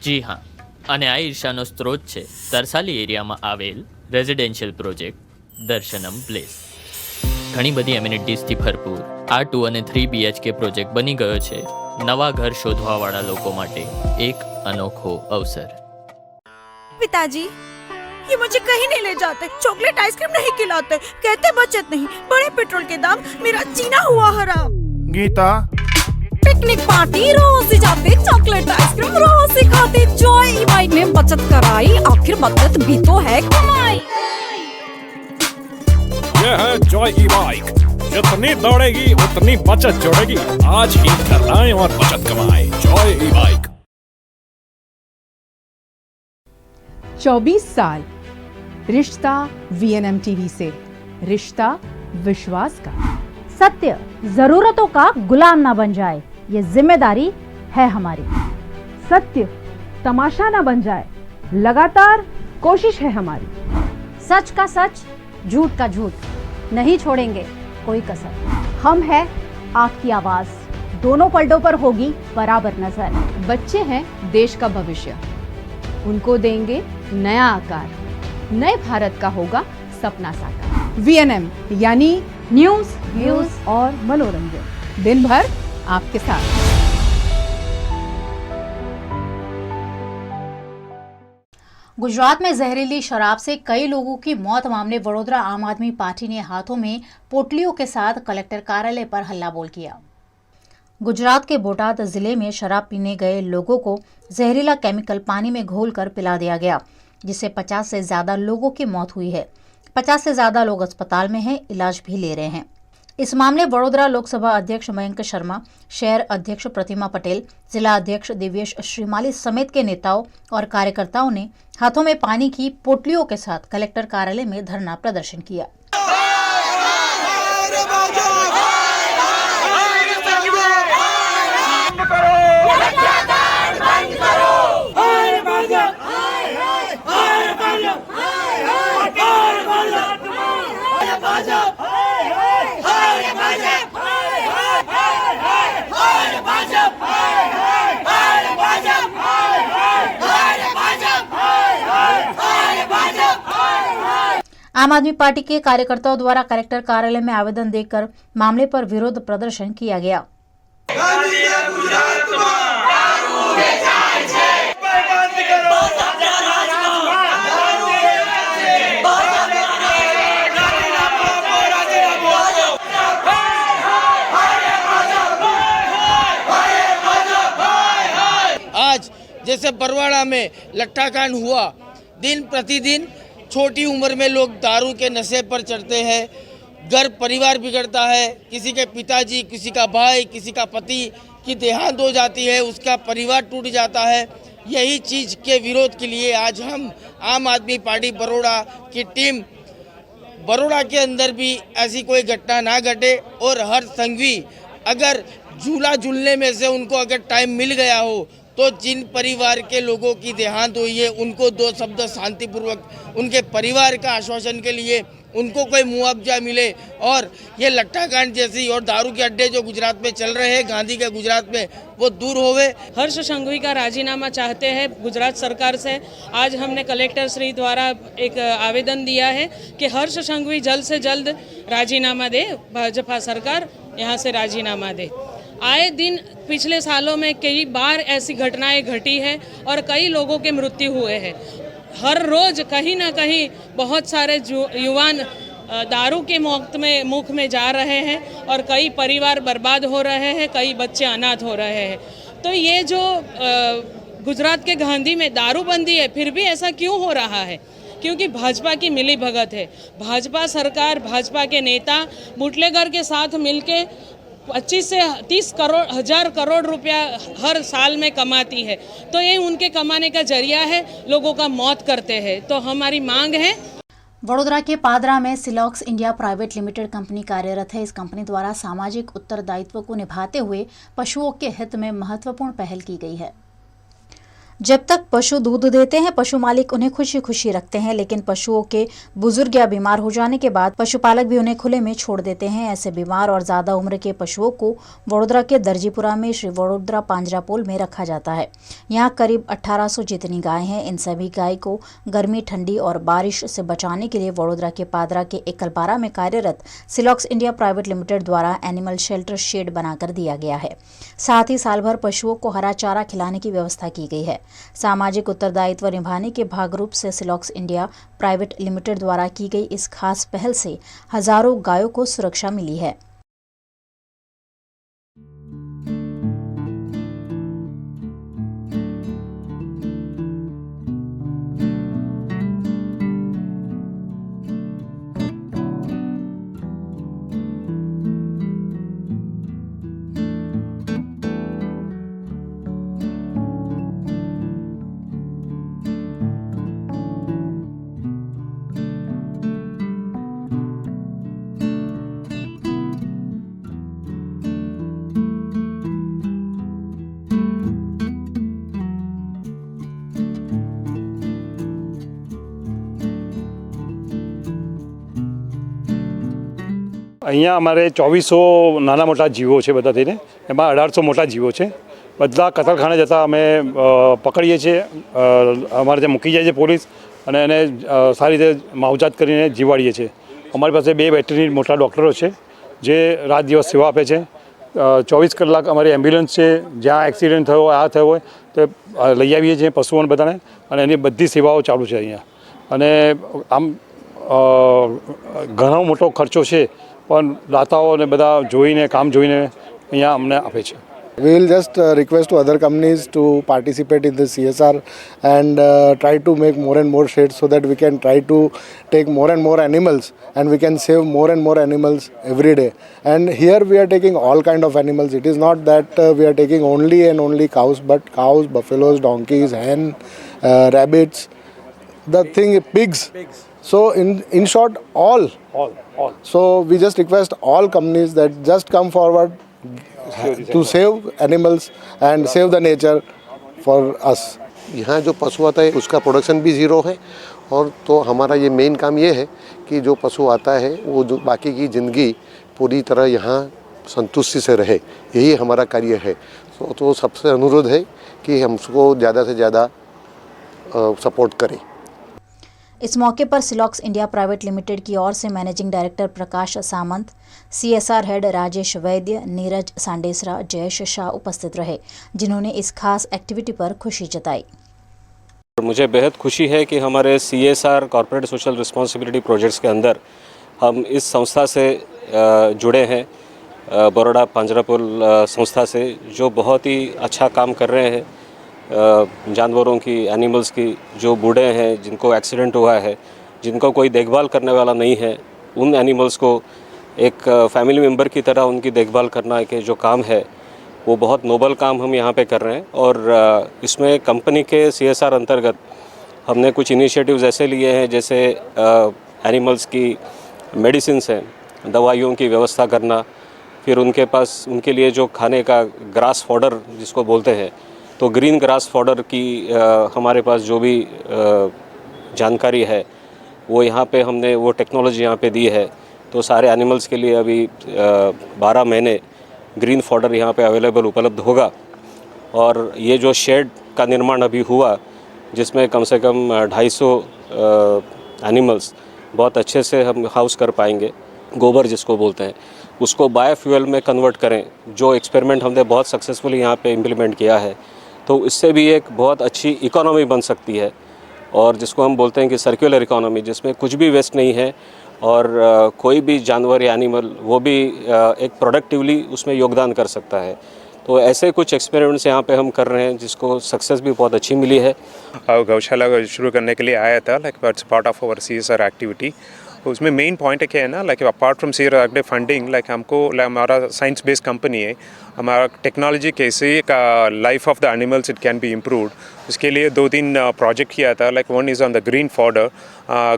જી હા, અને આ ઈર્ષાનો સ્ત્રોત છે તરસાલી એરિયામાં આવેલ રેઝિડેન્શિયલ પ્રોજેક્ટ દર્શનમ પ્લેસ. ઘણી બધી એમિનિટીઝથી ભરપૂર આ 2 અને 3 BHK પ્રોજેક્ટ બની ગયો છે નવા ઘર શોધવાવાળા લોકો માટે એક અનોખો અવસર. पिताजी, ये मुझे कहीं नहीं ले जाते, चॉकलेट आइसक्रीम नहीं खिलाते, कहते बचत नहीं, बड़े पेट्रोल के दाम, मेरा जीना हुआ हराम. गीता, पिकनिक पार्टी रोज ही जाते, चॉकलेट आइसक्रीम रोज ही खाते, जॉय ई बाइक ने बचत कराई, आखिर बचत भी तो है कमाई. ये है जॉय ई बाइक, जितनी दौड़ेगी उतनी बचत जोड़ेगी. आज ही घर आए और बचत कमाए. जॉय ई बाइक. 24 साल रिश्ता VNM टीवी से, रिश्ता विश्वास का. सत्य जरूरतों का गुलाम ना बन जाए, ये जिम्मेदारी है हमारी. सत्य तमाशा ना बन जाए, लगातार कोशिश है हमारी. सच का सच, झूठ का झूठ, नहीं छोड़ेंगे कोई कसर. हम है आपकी आवाज, दोनों पलटों पर होगी बराबर नजर. बच्चे हैं देश का भविष्य, उनको देंगे नया आकार, नए भारत का होगा सपना साकार. VNM यानी न्यूज, व्यूज और मनोरंजन, दिन भर आपके साथ. गुजरात में जहरीली शराब से कई लोगों की मौत मामले वडोदरा आम आदमी पार्टी ने हाथों में पोटलियों के साथ कलेक्टर कार्यालय पर हल्ला बोल किया। गुजरात के बोटाद जिले में शराब पीने गए लोगों को जहरीला केमिकल पानी में घोलकर पिला दिया गया, जिससे 50 से ज्यादा लोगों की मौत हुई है। 50 से ज्यादा लोग अस्पताल में हैं, इलाज भी ले रहे हैं। इस मामले वडोदरा लोकसभा अध्यक्ष मयंक शर्मा, शहर अध्यक्ष प्रतिमा पटेल, जिला अध्यक्ष दिव्येश श्रीमाली समेत के नेताओं और कार्यकर्ताओं ने हाथों में पानी की पोटलियों के साथ कलेक्टर कार्यालय में धरना प्रदर्शन किया। आम आदमी पार्टी के कार्यकर्ताओं द्वारा कलेक्टर कार्यालय में आवेदन देकर मामले पर विरोध प्रदर्शन किया गया। आज जैसे बरवाड़ा में लट्ठाकांड हुआ, दिन प्रतिदिन छोटी उम्र में लोग दारू के नशे पर चढ़ते हैं, घर परिवार बिगड़ता है, किसी के पिताजी, किसी का भाई, किसी का पति की देहांत हो जाती है, उसका परिवार टूट जाता है। यही चीज़ के विरोध के लिए आज हम आम आदमी पार्टी बड़ौदा की टीम बड़ौदा के अंदर भी ऐसी कोई घटना ना घटे और हर संघवी अगर झूला झूलने में से उनको अगर टाइम मिल गया हो तो जिन परिवार के लोगों की देहांत हुई है उनको 2 शब्द शांतिपूर्वक उनके परिवार का आश्वासन के लिए उनको कोई मुआवजा मिले और ये लट्ठाकांड जैसी और दारू के अड्डे जो गुजरात में चल रहे हैं, गांधी के गुजरात में, वो दूर होवे। हर्ष संघवी का राजीनामा चाहते हैं गुजरात सरकार से। आज हमने कलेक्टर श्री द्वारा एक आवेदन दिया है कि हर्ष संघवी जल्द से जल्द राजीनामा दे, भाजपा सरकार यहाँ से राजीनामा दे। आए दिन पिछले सालों में कई बार ऐसी घटनाएं घटी है और कई लोगों के मृत्यु हुए हैं। हर रोज कहीं ना कहीं बहुत सारे युवान दारू के मुख में जा रहे हैं और कई परिवार बर्बाद हो रहे हैं, कई बच्चे अनाथ हो रहे हैं। तो ये जो गुजरात के गांधी में दारूबंदी है, फिर भी ऐसा क्यों हो रहा है? क्योंकि भाजपा की मिली भगत है। भाजपा सरकार, भाजपा के नेता बुटलेगर के साथ मिलके 25 से 30 हजार करोड़ रुपया हर साल में कमाती है, तो ये उनके कमाने का जरिया है, लोगों का मौत करते हैं। तो हमारी मांग है। वडोदरा के पादरा में सिलॉक्स इंडिया प्राइवेट लिमिटेड कंपनी कार्यरत है। इस कंपनी द्वारा सामाजिक उत्तरदायित्व को निभाते हुए पशुओं के हित में महत्वपूर्ण पहल की गई है। जब तक पशु दूध देते हैं, पशु मालिक उन्हें खुशी खुशी रखते हैं, लेकिन पशुओं के बुजुर्ग या बीमार हो जाने के बाद पशुपालक भी उन्हें खुले में छोड़ देते हैं। ऐसे बीमार और ज्यादा उम्र के पशुओं को वडोदरा के दर्जीपुरा में श्री वडोदरा पांजरापोल में रखा जाता है। यहाँ करीब 1800 जितनी गाय हैं। इन सभी गाय को गर्मी, ठंडी और बारिश से बचाने के लिए वडोदरा के पादरा के एकलपारा में कार्यरत सिलॉक्स इंडिया प्राइवेट लिमिटेड द्वारा एनिमल शेल्टर शेड बनाकर दिया गया है। साथ ही साल भर पशुओं को हरा चारा खिलाने की व्यवस्था की गई है। सामाजिक उत्तरदायित्व निभाने के भागरूप से सिलॉक्स इंडिया प्राइवेट लिमिटेड द्वारा की गई इस खास पहल से हजारों गायों को सुरक्षा मिली है। અહીંયા અમારે 2400 નાના મોટા જીવો છે બધા થઈને, એમાં 1800 મોટા જીવો છે। બધા કતલખાને જતા અમે પકડીએ છીએ, અમારે ત્યાં મૂકી જાય છે પોલીસ અને એને સારી રીતે માવજાત કરીને જીવાડીએ છીએ। અમારી પાસે 2 વેટરનરી મોટા ડૉક્ટરો છે જે રાત દિવસ સેવા આપે છે। 24 કલાક અમારી એમ્બ્યુલન્સ છે, જ્યાં એક્સિડન્ટ થયો હોય, આ થયો હોય તો લઈ આવીએ છીએ પશુઓને બધાને, અને એની બધી સેવાઓ ચાલુ છે અહીંયા. અને આમ ઘણો મોટો ખર્ચો છે, પણ દાતાઓ અને બધા જોઈને કામ જોઈને અહીંયા અમને આપે છે. We will just request to other companies to participate in the CSR and try to make more and more sheds so that we can try to take more and more animals and we can save more and more animals every day. And here we are taking all kind of animals. It is not that we are taking only and only cows, but cows, buffaloes, donkeys, hen, rabbits, the thing pigs. So in short, all. So we just request all companies that just come forward to save animals and save the nature for us. यहाँ जो पशु आता है उसका production भी zero है, और तो हमारा ये मेन काम ये है कि जो पशु आता है वो जो बाकी की ज़िंदगी पूरी तरह यहाँ संतुष्टि से रहे, यही हमारा कार्य है. तो सबसे अनुरोध है कि हम उसको ज़्यादा से ज़्यादा सपोर्ट करें. इस मौके पर सिलॉक्स इंडिया प्राइवेट लिमिटेड की ओर से मैनेजिंग डायरेक्टर प्रकाश सामंत, CSR हेड राजेश वैद्य, नीरज सांडेसरा, जयेश शाह उपस्थित रहे, जिन्होंने इस खास एक्टिविटी पर खुशी जताई. मुझे बेहद खुशी है कि हमारे CSR corporate social responsibility projects के अंदर हम इस संस्था से जुड़े हैं, बरोड़ा पांजरापुर संस्था से, जो बहुत ही अच्छा काम कर रहे हैं. जानवरों की, एनिमल्स की, जो बूढ़े हैं, जिनको एक्सीडेंट हुआ है, जिनको कोई देखभाल करने वाला नहीं है, उन एनिमल्स को एक फैमिली मेम्बर की तरह उनकी देखभाल करना के जो काम है वो बहुत नोबल काम हम यहाँ पे कर रहे हैं. और इसमें कंपनी के CSR अंतर्गत हमने कुछ इनिशिएटिव्स ऐसे लिए हैं, जैसे एनिमल्स की मेडिसिन्स हैं, दवाइयों की व्यवस्था करना, फिर उनके पास उनके लिए जो खाने का ग्रास फॉडर जिसको बोलते हैं, तो ग्रीन ग्रास फॉडर की हमारे पास जो भी जानकारी है वो यहाँ पे हमने वो टेक्नोलॉजी यहाँ पे दी है. तो सारे एनिमल्स के लिए अभी 12 महीने ग्रीन फॉडर यहाँ पे अवेलेबल उपलब्ध होगा. और ये जो शेड का निर्माण अभी हुआ, जिसमें कम से कम 250 एनिमल्स बहुत अच्छे से हम हाउस कर पाएंगे. गोबर जिसको बोलते हैं, उसको बायोफ्यूल में कन्वर्ट करें, जो एक्सपेरिमेंट हमने बहुत सक्सेसफुली यहाँ पे इम्प्लीमेंट किया है. तो इससे भी एक बहुत अच्छी इकोनॉमी बन सकती है, और जिसको हम बोलते हैं कि सर्कुलर इकोनॉमी, जिसमें कुछ भी वेस्ट नहीं है, और कोई भी जानवर या एनिमल वो भी एक प्रोडक्टिवली उसमें योगदान कर सकता है. तो ऐसे कुछ एक्सपेरिमेंट्स यहाँ पे हम कर रहे हैं, जिसको सक्सेस भी बहुत अच्छी मिली है. गौशाला शुरू करने के लिए आया था, like it's part of our CSR activity. उसमें मेन पॉइंट क्या है ना, like apart from CSR funding, like हमको हमारा साइंस बेस्ड कंपनी है, हमारा टेक्नोलॉजी कैसे का life of the animals it can be improved, उसके लिए 2-3 प्रोजेक्ट किया था. Like one is on the green fodder.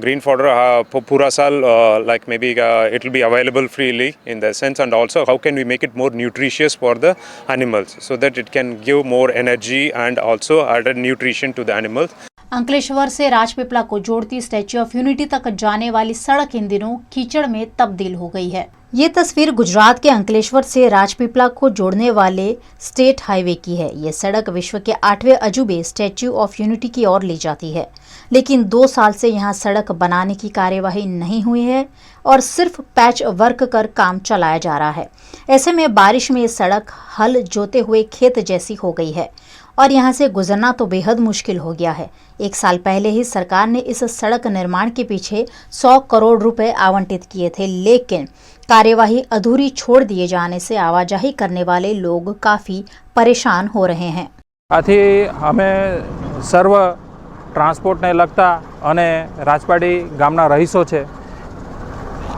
Green fodder पूरा साल like may be it will be available freely in the sense, and also how can we make it more nutritious for the animals so that it can give more energy and also added nutrition to the animals. Ankleshwar से राजपीपला को जोड़ती statue of unity तक जाने वाली सड़क इन दिनों कीचड़ में तब्दील हो गई है. ये तस्वीर गुजरात के अंकलेश्वर से राजपीपला को जोड़ने वाले स्टेट हाईवे की है. ये सड़क विश्व के 8वें अजूबे स्टैच्यू ऑफ यूनिटी की ओर ले जाती है, लेकिन 2 साल से यहाँ सड़क बनाने की कार्यवाही नहीं हुई है और सिर्फ पैच वर्क कर काम चलाया जा रहा है. ऐसे में बारिश में ये सड़क हल जोते हुए खेत जैसी हो गई है और यहाँ से गुजरना तो बेहद मुश्किल हो गया है. 1 साल पहले ही सरकार ने इस सड़क निर्माण के पीछे 100 करोड़ रुपए आवंटित किए थे, लेकिन कार्यवाही अधूरी छोड़ दिए जाने से आवाजाही करने वाले लोग काफ़ी परेशान हो रहे हैं. आथी हमें सर्व ट्रांसपोर्ट ने लगता अने राजपाड़ी गामना रहीशो छे.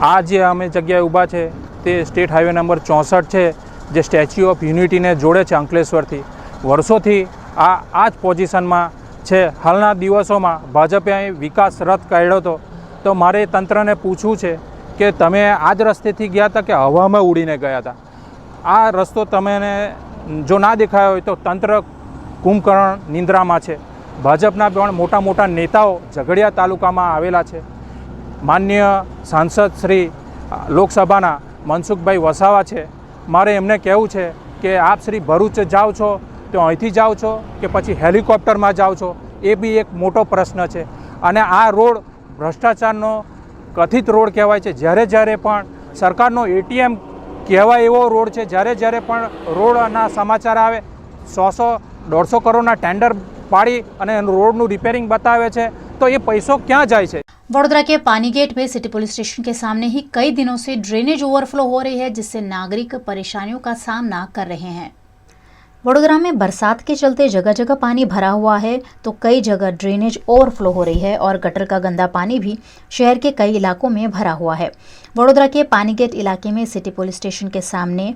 आ जे अमे जग्याए ऊभा छे ते स्टेट हाईवे नंबर 64 छे, जे स्टेच्यू ऑफ यूनिटी ने जोड़े छे अंकलेश्वरथी. वर्षोथी आ ज पोजिशनमां छे. हालना दिवसोमां भाजपे અહીં વિકાસ રથ કાઢ્યો હતો, તો મારે તંત્રને પૂછવું છે કે તમે આ જ રસ્તેથી ગયા હતા કે હવામાં ઉડીને ગયા હતા? આ રસ્તો તમને જો ના દેખાયો હોય તો તંત્ર કુંભકર્ણ નિંદ્રામાં છે. ભાજપના પણ મોટા મોટા નેતાઓ ઝઘડિયા તાલુકામાં આવેલા છે. માનનીય સાંસદ શ્રી લોકસભાના મનસુખભાઈ વસાવા છે. મારે એમને કહેવું છે કે આપ શ્રી ભરૂચ જાઓ છો તો અહીંથી જાઓ છો કે પછી હેલિકોપ્ટરમાં જાઓ છો, એ બી એક મોટો પ્રશ્ન છે. અને આ રોડ ભ્રષ્ટાચારનો કથિત રોડ કહેવાય છે. જ્યારે પણ સરકારનો ATM કહેવાય એવો રોડ છે. જ્યારે પણ રોડના સમાચાર આવે 100 150 કરોડના ટેન્ડર પાડી અને રોડનું રિપેરિંગ બતાવે છે, તો એ પૈસો ક્યાં જાય છે? वडोदरा के पानीगेट में सिटी पुलिस स्टेशन के सामने ही कई दिनों से ड्रेनेज ओवरफ्लो हो रही है, जिससे नागरिक परेशानियों का सामना कर रहे हैं। वडोदरा में बरसात के चलते जगह जगह पानी भरा हुआ है, तो कई जगह ड्रेनेज ओवरफ्लो हो रही है और गटर का गंदा पानी भी शहर के कई इलाकों में भरा हुआ है। वडोदरा के पानीगेट इलाके में सिटी पुलिस स्टेशन के सामने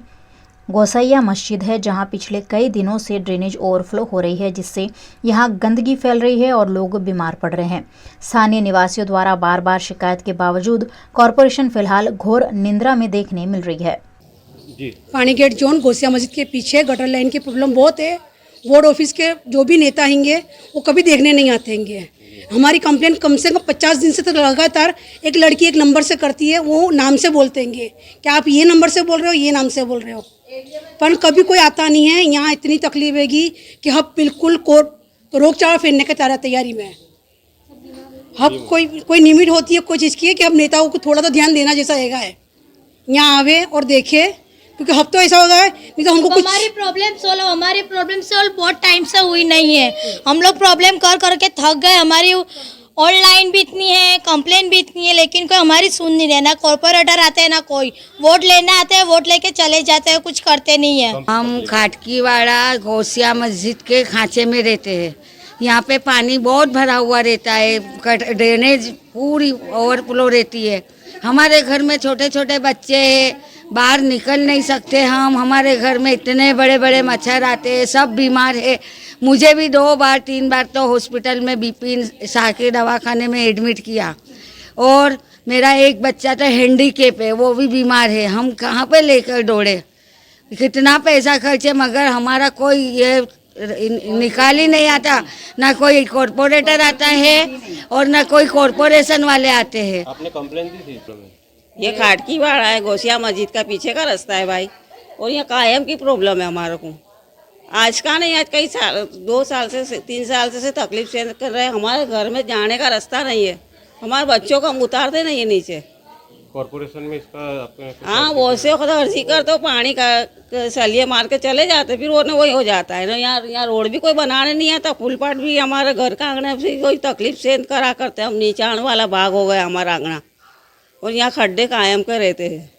गोसैया मस्जिद है, जहां पिछले कई दिनों से ड्रेनेज ओवरफ्लो हो रही है, जिससे यहां गंदगी फैल रही है और लोग बीमार पड़ रहे हैं। स्थानीय निवासियों द्वारा बार बार शिकायत के बावजूद कॉरपोरेशन फिलहाल घोर निंद्रा में देखने मिल रही है। पानीगेट जोन गोसिया मस्जिद के पीछे गटर लाइन की प्रॉब्लम बहुत है। वार्ड ऑफिस के जो भी नेता होंगे वो कभी देखने नहीं आते होंगे। हमारी कंप्लेंट कम से कम 50 दिन से तक लगातार एक लड़की एक नंबर से करती है, वो नाम से बोलते होंगे कि आप ये नंबर से बोल रहे हो, ये नाम से बोल रहे हो, पर कभी कोई आता नहीं है। यहाँ इतनी तकलीफ हैगी कि हम बिल्कुल रोक चारा फेरने की तैयारी में है। हम कोई निमिट होती है कोई चीज़ की है कि हम नेताओं को थोड़ा तो ध्यान देना जैसा हैगा है, यहाँ आवे और देखे, क्योंकि अब तो ऐसा हो गया है नहीं तो हमको कुछ हमारी प्रॉब्लम सॉल्व बहुत टाइम से हुई नहीं है। हम लोग प्रॉब्लम कर करके थक गए। हमारी ऑनलाइन भी इतनी है, कंप्लेन भी इतनी है, लेकिन कोई हमारी सुन नहीं रहा। ना कॉर्पोरेटर आते हैं, ना कोई वोट लेना आते हैं, वोट लेके चले जाते हैं, कुछ करते नहीं है। हम खाटकीवाड़ा गौसिया मस्जिद के खांचे में रहते हैं। यहाँ पे पानी बहुत भरा हुआ रहता है, ड्रेनेज पूरी ओवरफ्लो रहती है। हमारे घर में छोटे छोटे बच्चे हैं, बाहर निकल नहीं सकते हम। हमारे घर में इतने बड़े बड़े मच्छर आते हैं, सब बीमार है। मुझे भी 2 बार 3 बार तो हॉस्पिटल में बीपी शाह के दवाखाने में एडमिट किया, और मेरा एक बच्चा तो हैंडीकैप है, वो भी बीमार है। हम कहाँ पे लेकर दौड़े, कितना पैसा खर्चे, मगर हमारा कोई ये निकाल ही नहीं आता। ना कोई कॉर्पोरेटर आता है और ना कोई कॉर्पोरेशन वाले आते हैं। आपने कंप्लेन दी थी? ये खाटकीवाड़ा है, गोसिया मस्जिद का पीछे का रास्ता है भाई, और यहाँ कायम की प्रॉब्लम है हमारे को। आज का नहीं, आज कई साल 2 साल से 3 साल से तकलीफ से कर रहे हैं। हमारे घर में जाने का रास्ता नहीं है, हमारे बच्चों को हम उतारते नहीं है नीचे। कॉर्पोरेशन में इसका आपने? हाँ, वो से अर्जी कर तो पानी का सलिए मार के चले जाते, फिर वो वही हो जाता है ना। यहाँ रोड भी कोई बनाने नहीं आता, फुलपाट भी हमारे घर का आंगना से कोई तकलीफ से करा करते। हम नीचाण वाला भाग हो गया हमारा आंगना, और यहाँ खड्डे कायम कर रहते हैं।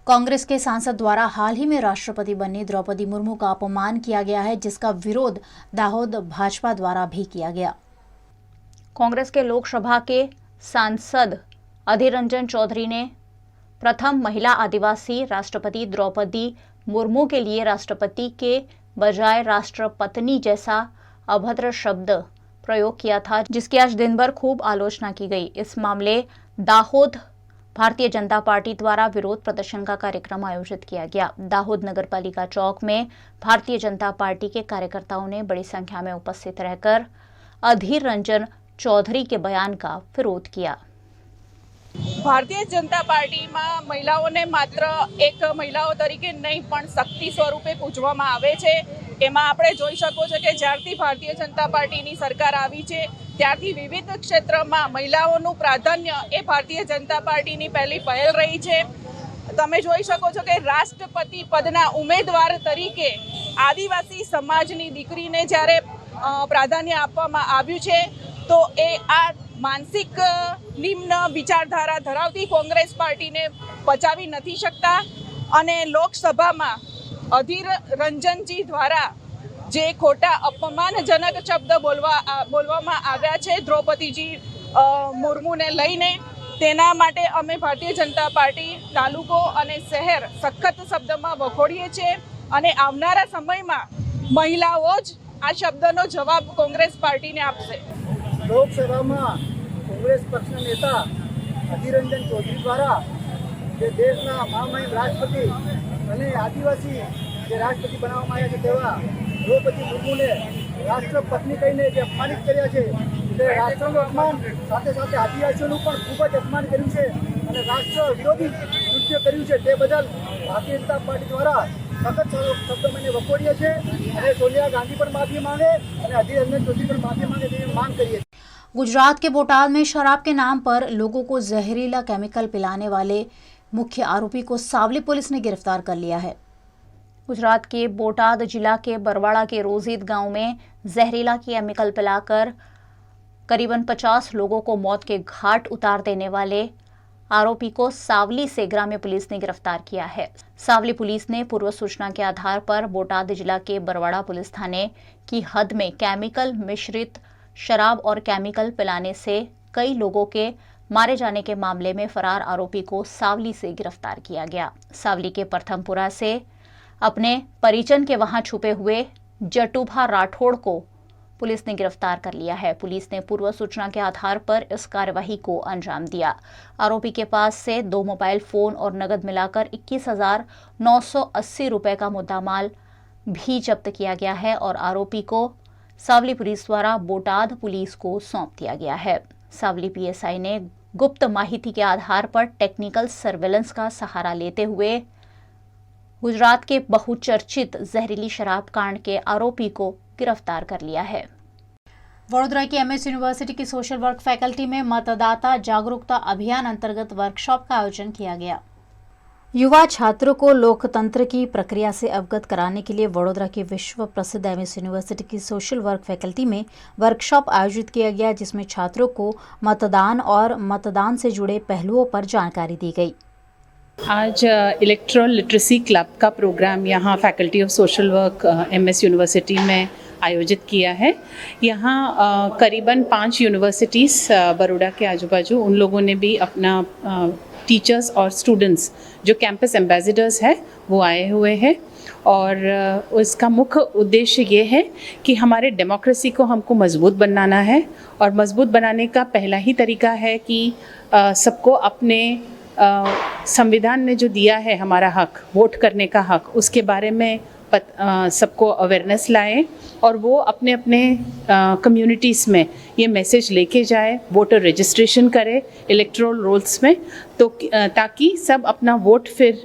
कांग्रेस के सांसद द्वारा हाल ही में राष्ट्रपति बनी द्रौपदी मुर्मू का अपमान किया गया है, जिसका विरोध दाहोद भाजपा द्वारा भी किया गया। कांग्रेस के लोकसभा के सांसद अधीर रंजन चौधरी ने प्रथम महिला आदिवासी राष्ट्रपति द्रौपदी मुर्मू के लिए राष्ट्रपति के बजाय राष्ट्रपत्नी जैसा अभद्र शब्द प्रयोग किया था, जिसकी आज दिन भर खूब आलोचना की गई। इस मामले दाहोद भारतीय जनता पार्टी द्वारा विरोध प्रदर्शन का कार्यक्रम आयोजित किया गया। दाहोद नगरपालिका चौक में भारतीय जनता पार्टी के कार्यकर्ताओं ने बड़ी संख्या में उपस्थित रहकर अधीर रंजन चौधरी के बयान का विरोध किया। ભારતીય જનતા પાર્ટીમાં મહિલાઓને માત્ર એક મહિલાઓ તરીકે નહીં પણ શક્તિ સ્વરૂપે પૂજવામાં આવે છે। એમાં આપણે જોઈ શકો છો કે જ્યારથી ભારતીય જનતા પાર્ટીની સરકાર આવી છે ત્યારથી વિવિધ ક્ષેત્રમાં મહિલાઓનું પ્રાધાન્ય એ ભારતીય જનતા પાર્ટીની પહેલી પહેલ રહી છે। તમે જોઈ શકો છો કે રાષ્ટ્રપતિ પદના ઉમેદવાર તરીકે આદિવાસી સમાજની દીકરીને જ્યારે પ્રાધાન્ય આપવામાં આવ્યું છે, તો એ આ मानसिक निम्न विचारधारा धरावती कांग्रेस पार्टी ने पचावी नहीं सकता। अने लोकसभा में अधीर रंजन जी द्वारा जे खोटा अपमानजनक शब्द बोलवामां आव्या छे द्रौपदी जी मुर्मू ने लईने, तेना माटे अमे भारतीय जनता पार्टी तालुको अने शहर सखत शब्द में वखोड़ीए छे, अने आवनारा समय में महिलाओं ज आ शब्दनो जवाब कांग्रेस पार्टी ने आपशे। लोकसभा में कांग्रेस पक्ष नेता अधीर रंजन चौधरी द्वारा जे देशना महामहिम राष्ट्रपति अने आदिवासी जे राष्ट्रपति बनाववामां आव्या छे तेवा द्रौपदी मुर्मूने राष्ट्रपत्नी कहीने जे अपमानित कर्या छे, ते राष्ट्रનું अपमान સાથે સાથે આદિવાસીઓનું પણ ખૂબ જ અપમાન કર્યું છે અને રાષ્ટ્ર વિરોધી કૃત્ય કર્યું છે। તે બદલ ભારતીય જનતા પાર્ટી દ્વારા સખત શબ્દોમાં વખોડીએ છે અને સોનિયા ગાંધી પણ માફી માંગે અને અધીર રંજન ચૌધરી પણ માફી માંગે તેવી માંગ કરીએ। गुजरात के बोटाद में शराब के नाम पर लोगों को जहरीला केमिकल पिलाने वाले मुख्य आरोपी को सावली पुलिस ने गिरफ्तार कर लिया है। गुजरात के बोटाद जिला के बरवाड़ा के रोजीद गांव में जहरीला केमिकल पिलाकर करीबन 50 लोगों को मौत के घाट उतार देने वाले आरोपी को सावली से ग्राम्य पुलिस ने गिरफ्तार किया है। सावली पुलिस ने पूर्व सूचना के आधार पर बोटाद जिला के बरवाड़ा पुलिस थाने की हद में केमिकल मिश्रित शराब और केमिकल पिलाने से कई लोगों के मारे जाने के मामले में फरार आरोपी को सावली से गिरफ्तार किया गया। सावली के प्रथमपुरा से अपने परिजन के वहां छुपे हुए जटूभा राठौड़ को पुलिस ने गिरफ्तार कर लिया है। पुलिस ने पूर्व सूचना के आधार पर इस कार्यवाही को अंजाम दिया। आरोपी के पास से 2 मोबाइल फोन और नगद मिलाकर 21,980 रुपए का मुद्दामाल भी जब्त किया गया है और आरोपी को सावली पुलिस द्वारा बोटाद पुलिस को सौंप दिया गया है। सावली पीएसआई ने गुप्त माहिती के आधार पर टेक्निकल सर्वेलेंस का सहारा लेते हुए गुजरात के बहुचर्चित जहरीली शराब कांड के आरोपी को गिरफ्तार कर लिया है। वडोदरा की एमएस यूनिवर्सिटी की सोशल वर्क फैकल्टी में मतदाता जागरूकता अभियान अंतर्गत वर्कशॉप का आयोजन किया गया। युवा छात्रों को लोकतंत्र की प्रक्रिया से अवगत कराने के लिए वडोदरा की विश्व प्रसिद्ध एमएस यूनिवर्सिटी की सोशल वर्क फैकल्टी में वर्कशॉप आयोजित किया गया, जिसमें छात्रों को मतदान और मतदान से जुड़े पहलुओं पर जानकारी दी गई। आज इलेक्ट्रल लिटरेसी क्लब का प्रोग्राम यहाँ faculty of social work MS university में आयोजित किया है। यहाँ करीबन 5 यूनिवर्सिटीज़ बड़ौदा के आजू बाजू उन लोगों ने भी अपना टीचर्स और स्टूडेंट्स जो कैंपस एम्बेसडर्स है वो आए हुए हैं और उसका मुख्य उद्देश्य ये है कि हमारे डेमोक्रेसी को हमको मजबूत बनाना है और मजबूत बनाने का पहला ही तरीका है कि सबको अपने संविधान ने जो दिया है हमारा हक, वोट करने का हक, उसके बारे में सबको अवेयरनेस लाएं और वो अपने अपने कम्युनिटीज़ में ये मैसेज लेके जाए, वोटर रजिस्ट्रेशन करे इलेक्टोरल रोल्स में, तो ताकि सब अपना वोट फिर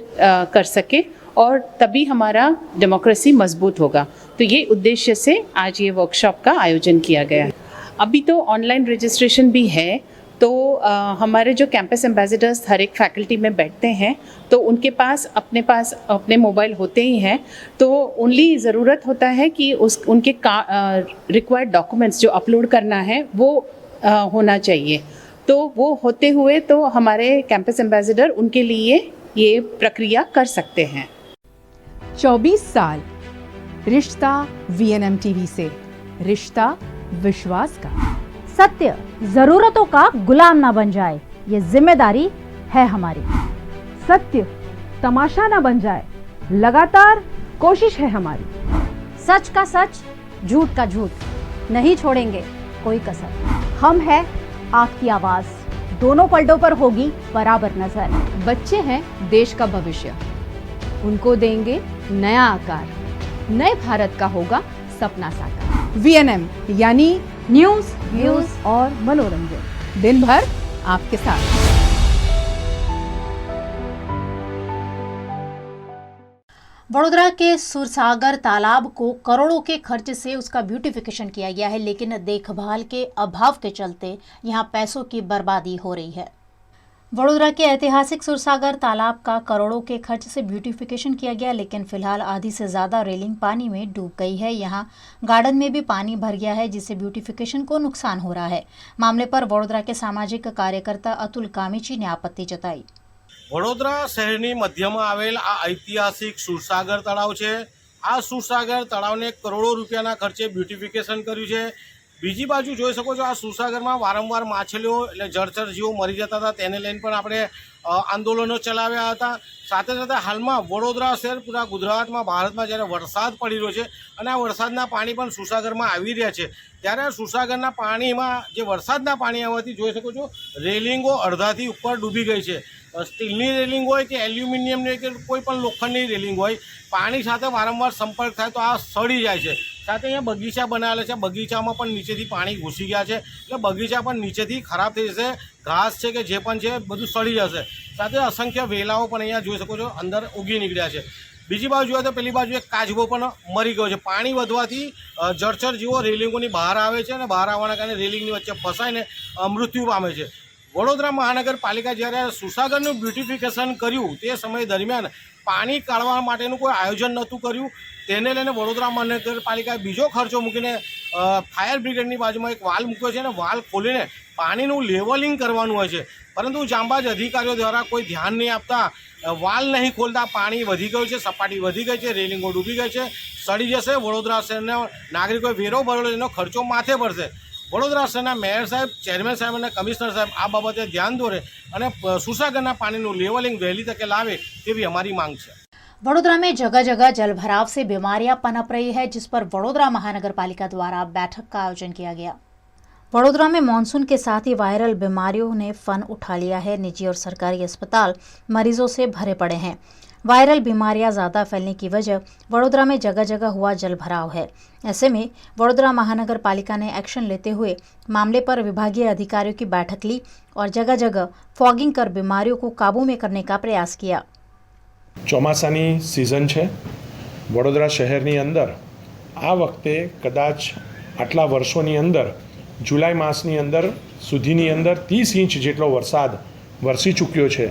कर सके और तभी हमारा डेमोक्रेसी मजबूत होगा। तो ये उद्देश्य से आज ये वर्कशॉप का आयोजन किया गया है। अभी तो ऑनलाइन रजिस्ट्रेशन भी है, तो हमारे जो कैंपस एम्बेसडर्स हर एक फैकल्टी में बैठते हैं तो उनके पास अपने मोबाइल होते ही हैं, तो ओनली ज़रूरत होता है कि उनके रिक्वायर्ड डॉक्यूमेंट्स जो अपलोड करना है वो होना चाहिए। तो वो होते हुए तो हमारे कैंपस एम्बेसडर उनके लिए ये प्रक्रिया कर सकते हैं। 24 साल रिश्ता वीएनएम टीवी से, रिश्ता विश्वास का। सत्य जरूरतों का गुलाम ना बन जाए, ये जिम्मेदारी है हमारी। सत्य तमाशा ना बन जाए, लगातार कोशिश है हमारी। सच का सच, झूठ का झूठ, नहीं छोड़ेंगे कोई कसर। हम है आपकी आवाज, दोनों पलटों पर होगी बराबर नजर। बच्चे हैं देश का भविष्य, उनको देंगे नया आकार, नए भारत का होगा सपना साकार। वीएनएम यानी न्यूज़, व्यूज और मनोरंजन, दिन भर आपके साथ। वडोदरा के सुरसागर तालाब को करोड़ों के खर्च से उसका ब्यूटिफिकेशन किया गया है, लेकिन देखभाल के अभाव के चलते यहां पैसों की बर्बादी हो रही है। वडोदरा के ऐतिहासिक सुरसागर तालाब का करोड़ों के खर्च से ब्यूटिफिकेशन किया गया, लेकिन फिलहाल आधी से ज़्यादा रेलिंग पानी में डूब गई है। यहाँ गार्डन में भी पानी भर गया है, जिससे ब्यूटिफिकेशन को नुकसान हो रहा है। मामले पर वडोदरा के सामाजिक कार्यकर्ता अतुल कामीची ने आपत्ति जताई। वडोदरा शहरनी मध्यમાં આવેલ આ ઐતિહાસિક સુરસાગર તળાવ છે। આ સુરસાગર તળાવને કરોડો રૂપિયાના ખર્ચે બ્યુટિફિકેશન કર્યું છે। બીજી બાજુ જોઈ શકો છો, આ સુરસાગરમાં વારંવાર માછલીઓ એટલે જળચર જીવો મરી જતા હતા, તેને લઈને પણ આપણે આંદોલનો ચલાવ્યા હતા। સાથે સાથે હાલમાં વડોદરા શહેર પૂરા ગુજરાતમાં ભારતમાં જ્યારે વરસાદ પડી રહ્યો છે અને આ વરસાદના પાણી પણ સુરસાગરમાં આવી રહ્યા છે, ત્યારે સુરસાગરના પાણીમાં જે વરસાદના પાણી આવવાથી જોઈ શકો છો રેલિંગો અડધાથી ઉપર ડૂબી ગઈ છે। સ્ટીલની રેલિંગ હોય કે એલ્યુમિનિયમની કે કોઈ પણ લોખંડની રેલિંગ હોય, પાણી સાથે વારંવાર સંપર્ક થાય તો આ સડી જાય છે। સાથે અહીંયા બગીચા બનાવેલા છે, બગીચામાં પણ નીચેથી પાણી ઘૂસી ગયા છે, એટલે બગીચા પણ નીચેથી ખરાબ થઈ જશે, ઘાસ છે કે જે પણ છે બધું સડી જશે। સાથે અસંખ્ય વેલાઓ પણ અહીંયા જોઈ શકો છો અંદર ઉગી નીકળ્યા છે। બીજી બાજુ જોઈએ તો પેલી બાજુ એક કાચબો પણ મરી ગયો છે। પાણી વધવાથી જળચર જીવો રેલિંગોની બહાર આવે છે અને બહાર આવવાના કારણે રેલિંગની વચ્ચે ફસાઈને મૃત્યુ પામે છે। વડોદરા મહાનગરપાલિકા જ્યારે સુસાગરનું બ્યુટિફિકેશન કર્યું તે સમય દરમિયાન પાણી કાઢવા માટેનું કોઈ આયોજન નહોતું કર્યું. તેને લઈને વડોદરા મહાનગરપાલિકાએ બીજો ખર્ચો મૂકીને ફાયર બ્રિગેડની બાજુમાં એક વાલ મૂક્યો છે અને વાલ ખોલીને પાણીનું લેવલિંગ કરવાનું હોય છે. પરંતુ જાંબાજ અધિકારીઓ દ્વારા કોઈ ધ્યાન નહીં આપતા વાલ નહીં ખોલતા પાણી વધી ગયું છે, સપાટી વધી ગઈ છે, રેલિંગો ડૂબી ગઈ છે, સડી જશે. વડોદરા શહેરના નાગરિકોએ વેરો ભરેલો એનો ખર્ચો માથે પડશે. વડોદરા શહેરના મેયર સાહેબ, ચેરમેન સાહેબ અને કમિશનર સાહેબ આ બાબતે ધ્યાન દોરે અને સુસાગરના પાણીનું લેવલિંગ वहली तक लावे तेरी हमारी मांग है। वडोदरा में जगह जगह जल भराव से बीमारियां पनप रही है, जिस पर वडोदरा महानगर पालिका द्वारा बैठक का आयोजन किया गया। वडोदरा में मानसून के साथ ही वायरल बीमारियों ने फन उठा लिया है। निजी और सरकारी अस्पताल मरीजों से भरे पड़े हैं। वायरल बीमारियां ज़्यादा फैलने की वजह वडोदरा में जगह जगह हुआ जल भराव है। ऐसे में वडोदरा महानगर पालिका ने एक्शन लेते हुए मामले पर विभागीय अधिकारियों की बैठक ली और जगह जगह फॉगिंग कर बीमारियों को काबू में करने का प्रयास किया। ચોમાસાની સિઝન છે વડોદરા શહેરની અંદર આ વખતે કદાચ આટલા વર્ષોની અંદર જુલાઈ માસની અંદર સુધીની અંદર 30 ઇંચ જેટલો વરસાદ વરસી ચૂક્યો છે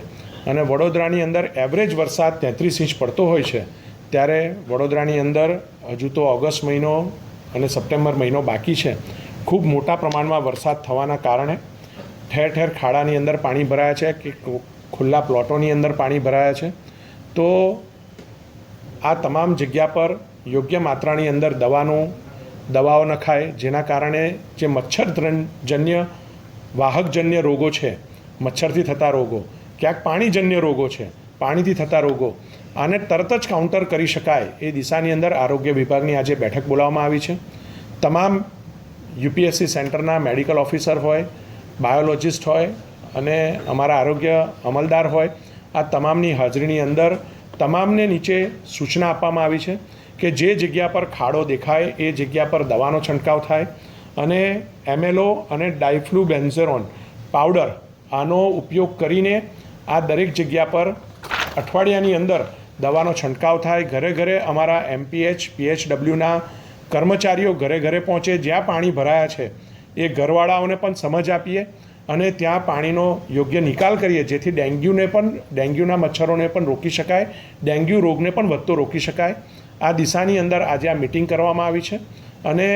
અને વડોદરાની અંદર એવરેજ વરસાદ 33 ઇંચ પડતો હોય છે, ત્યારે વડોદરાની અંદર હજુ તો ઓગસ્ટ મહિનો અને સપ્ટેમ્બર મહિનો બાકી છે. ખૂબ મોટા પ્રમાણમાં વરસાદ થવાના કારણે ઠેર ઠેર ખાડાની અંદર પાણી ભરાયા છે કે ખુલ્લા પ્લોટોની અંદર પાણી ભરાયા છે. તો આ તમામ જગ્યા પર યોગ્ય માત્રાની અંદર દવાઓ નખાય, જેના કારણે જે મચ્છરજન્ય વાહકજન્ય રોગો છે, મચ્છરથી થતા રોગો, ક્યાંક પાણીજન્ય રોગો છે, પાણીથી થતા રોગો, આને તરત જ કાઉન્ટર કરી શકાય એ દિશાની અંદર આરોગ્ય વિભાગની આજે બેઠક બોલાવવામાં આવી છે. તમામ યુપીએસસી સેન્ટરના મેડિકલ ઓફિસર હોય, બાયોલોજિસ્ટ હોય અને અમારા આરોગ્ય અમલદાર હોય, આ તમામની હાજરીની અંદર તમામને નીચે સૂચના આપવામાં આવી છે કે જે જગ્યા પર ખાડો દેખાય એ જગ્યા પર દવાનો છંટકાવ થાય અને એમએલઓ અને ડાયફ્લુબેન્ઝેરોન પાવડર આનો ઉપયોગ કરીને આ દરેક જગ્યા પર અઠવાડિયાની અંદર દવાનો છંટકાવ થાય. ઘરે ઘરે અમારા એમપીએચ પીએચડબલ્યુના કર્મચારીઓ ઘરે ઘરે પહોંચે, જ્યાં પાણી ભરાયા છે એ ઘરવાળાઓને પણ સમજ આપીએ અને ત્યાં પાણીનો યોગ્ય નિકાલ કરીએ, જેથી ડેન્ગ્યુના મચ્છરોને પણ રોકી શકાય, ડેન્ગ્યુ રોગને પણ વધતો રોકી શકાય. આ દિશાની અંદર આજે આ મિટિંગ કરવામાં આવી છે અને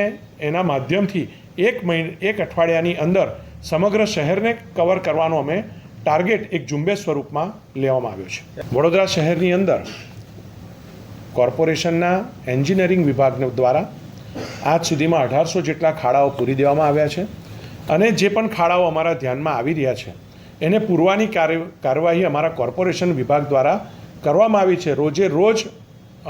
એના માધ્યમથી એક અઠવાડિયાની અંદર સમગ્ર શહેરને કવર કરવાનો અમે ટાર્ગેટ એક ઝુંબેશ સ્વરૂપમાં લેવામાં આવ્યો છે. વડોદરા શહેરની અંદર કોર્પોરેશનના એન્જિનિયરિંગ વિભાગ દ્વારા આજ સુધીમાં 1800 જેટલા ખાડાઓ પૂરી દેવામાં આવ્યા છે અને જે પણ ખાડાઓ અમારા ધ્યાનમાં આવી રહ્યા છે એને પૂરવાની કાર્યવાહી અમારા કોર્પોરેશન વિભાગ દ્વારા કરવામાં આવી છે. રોજે રોજ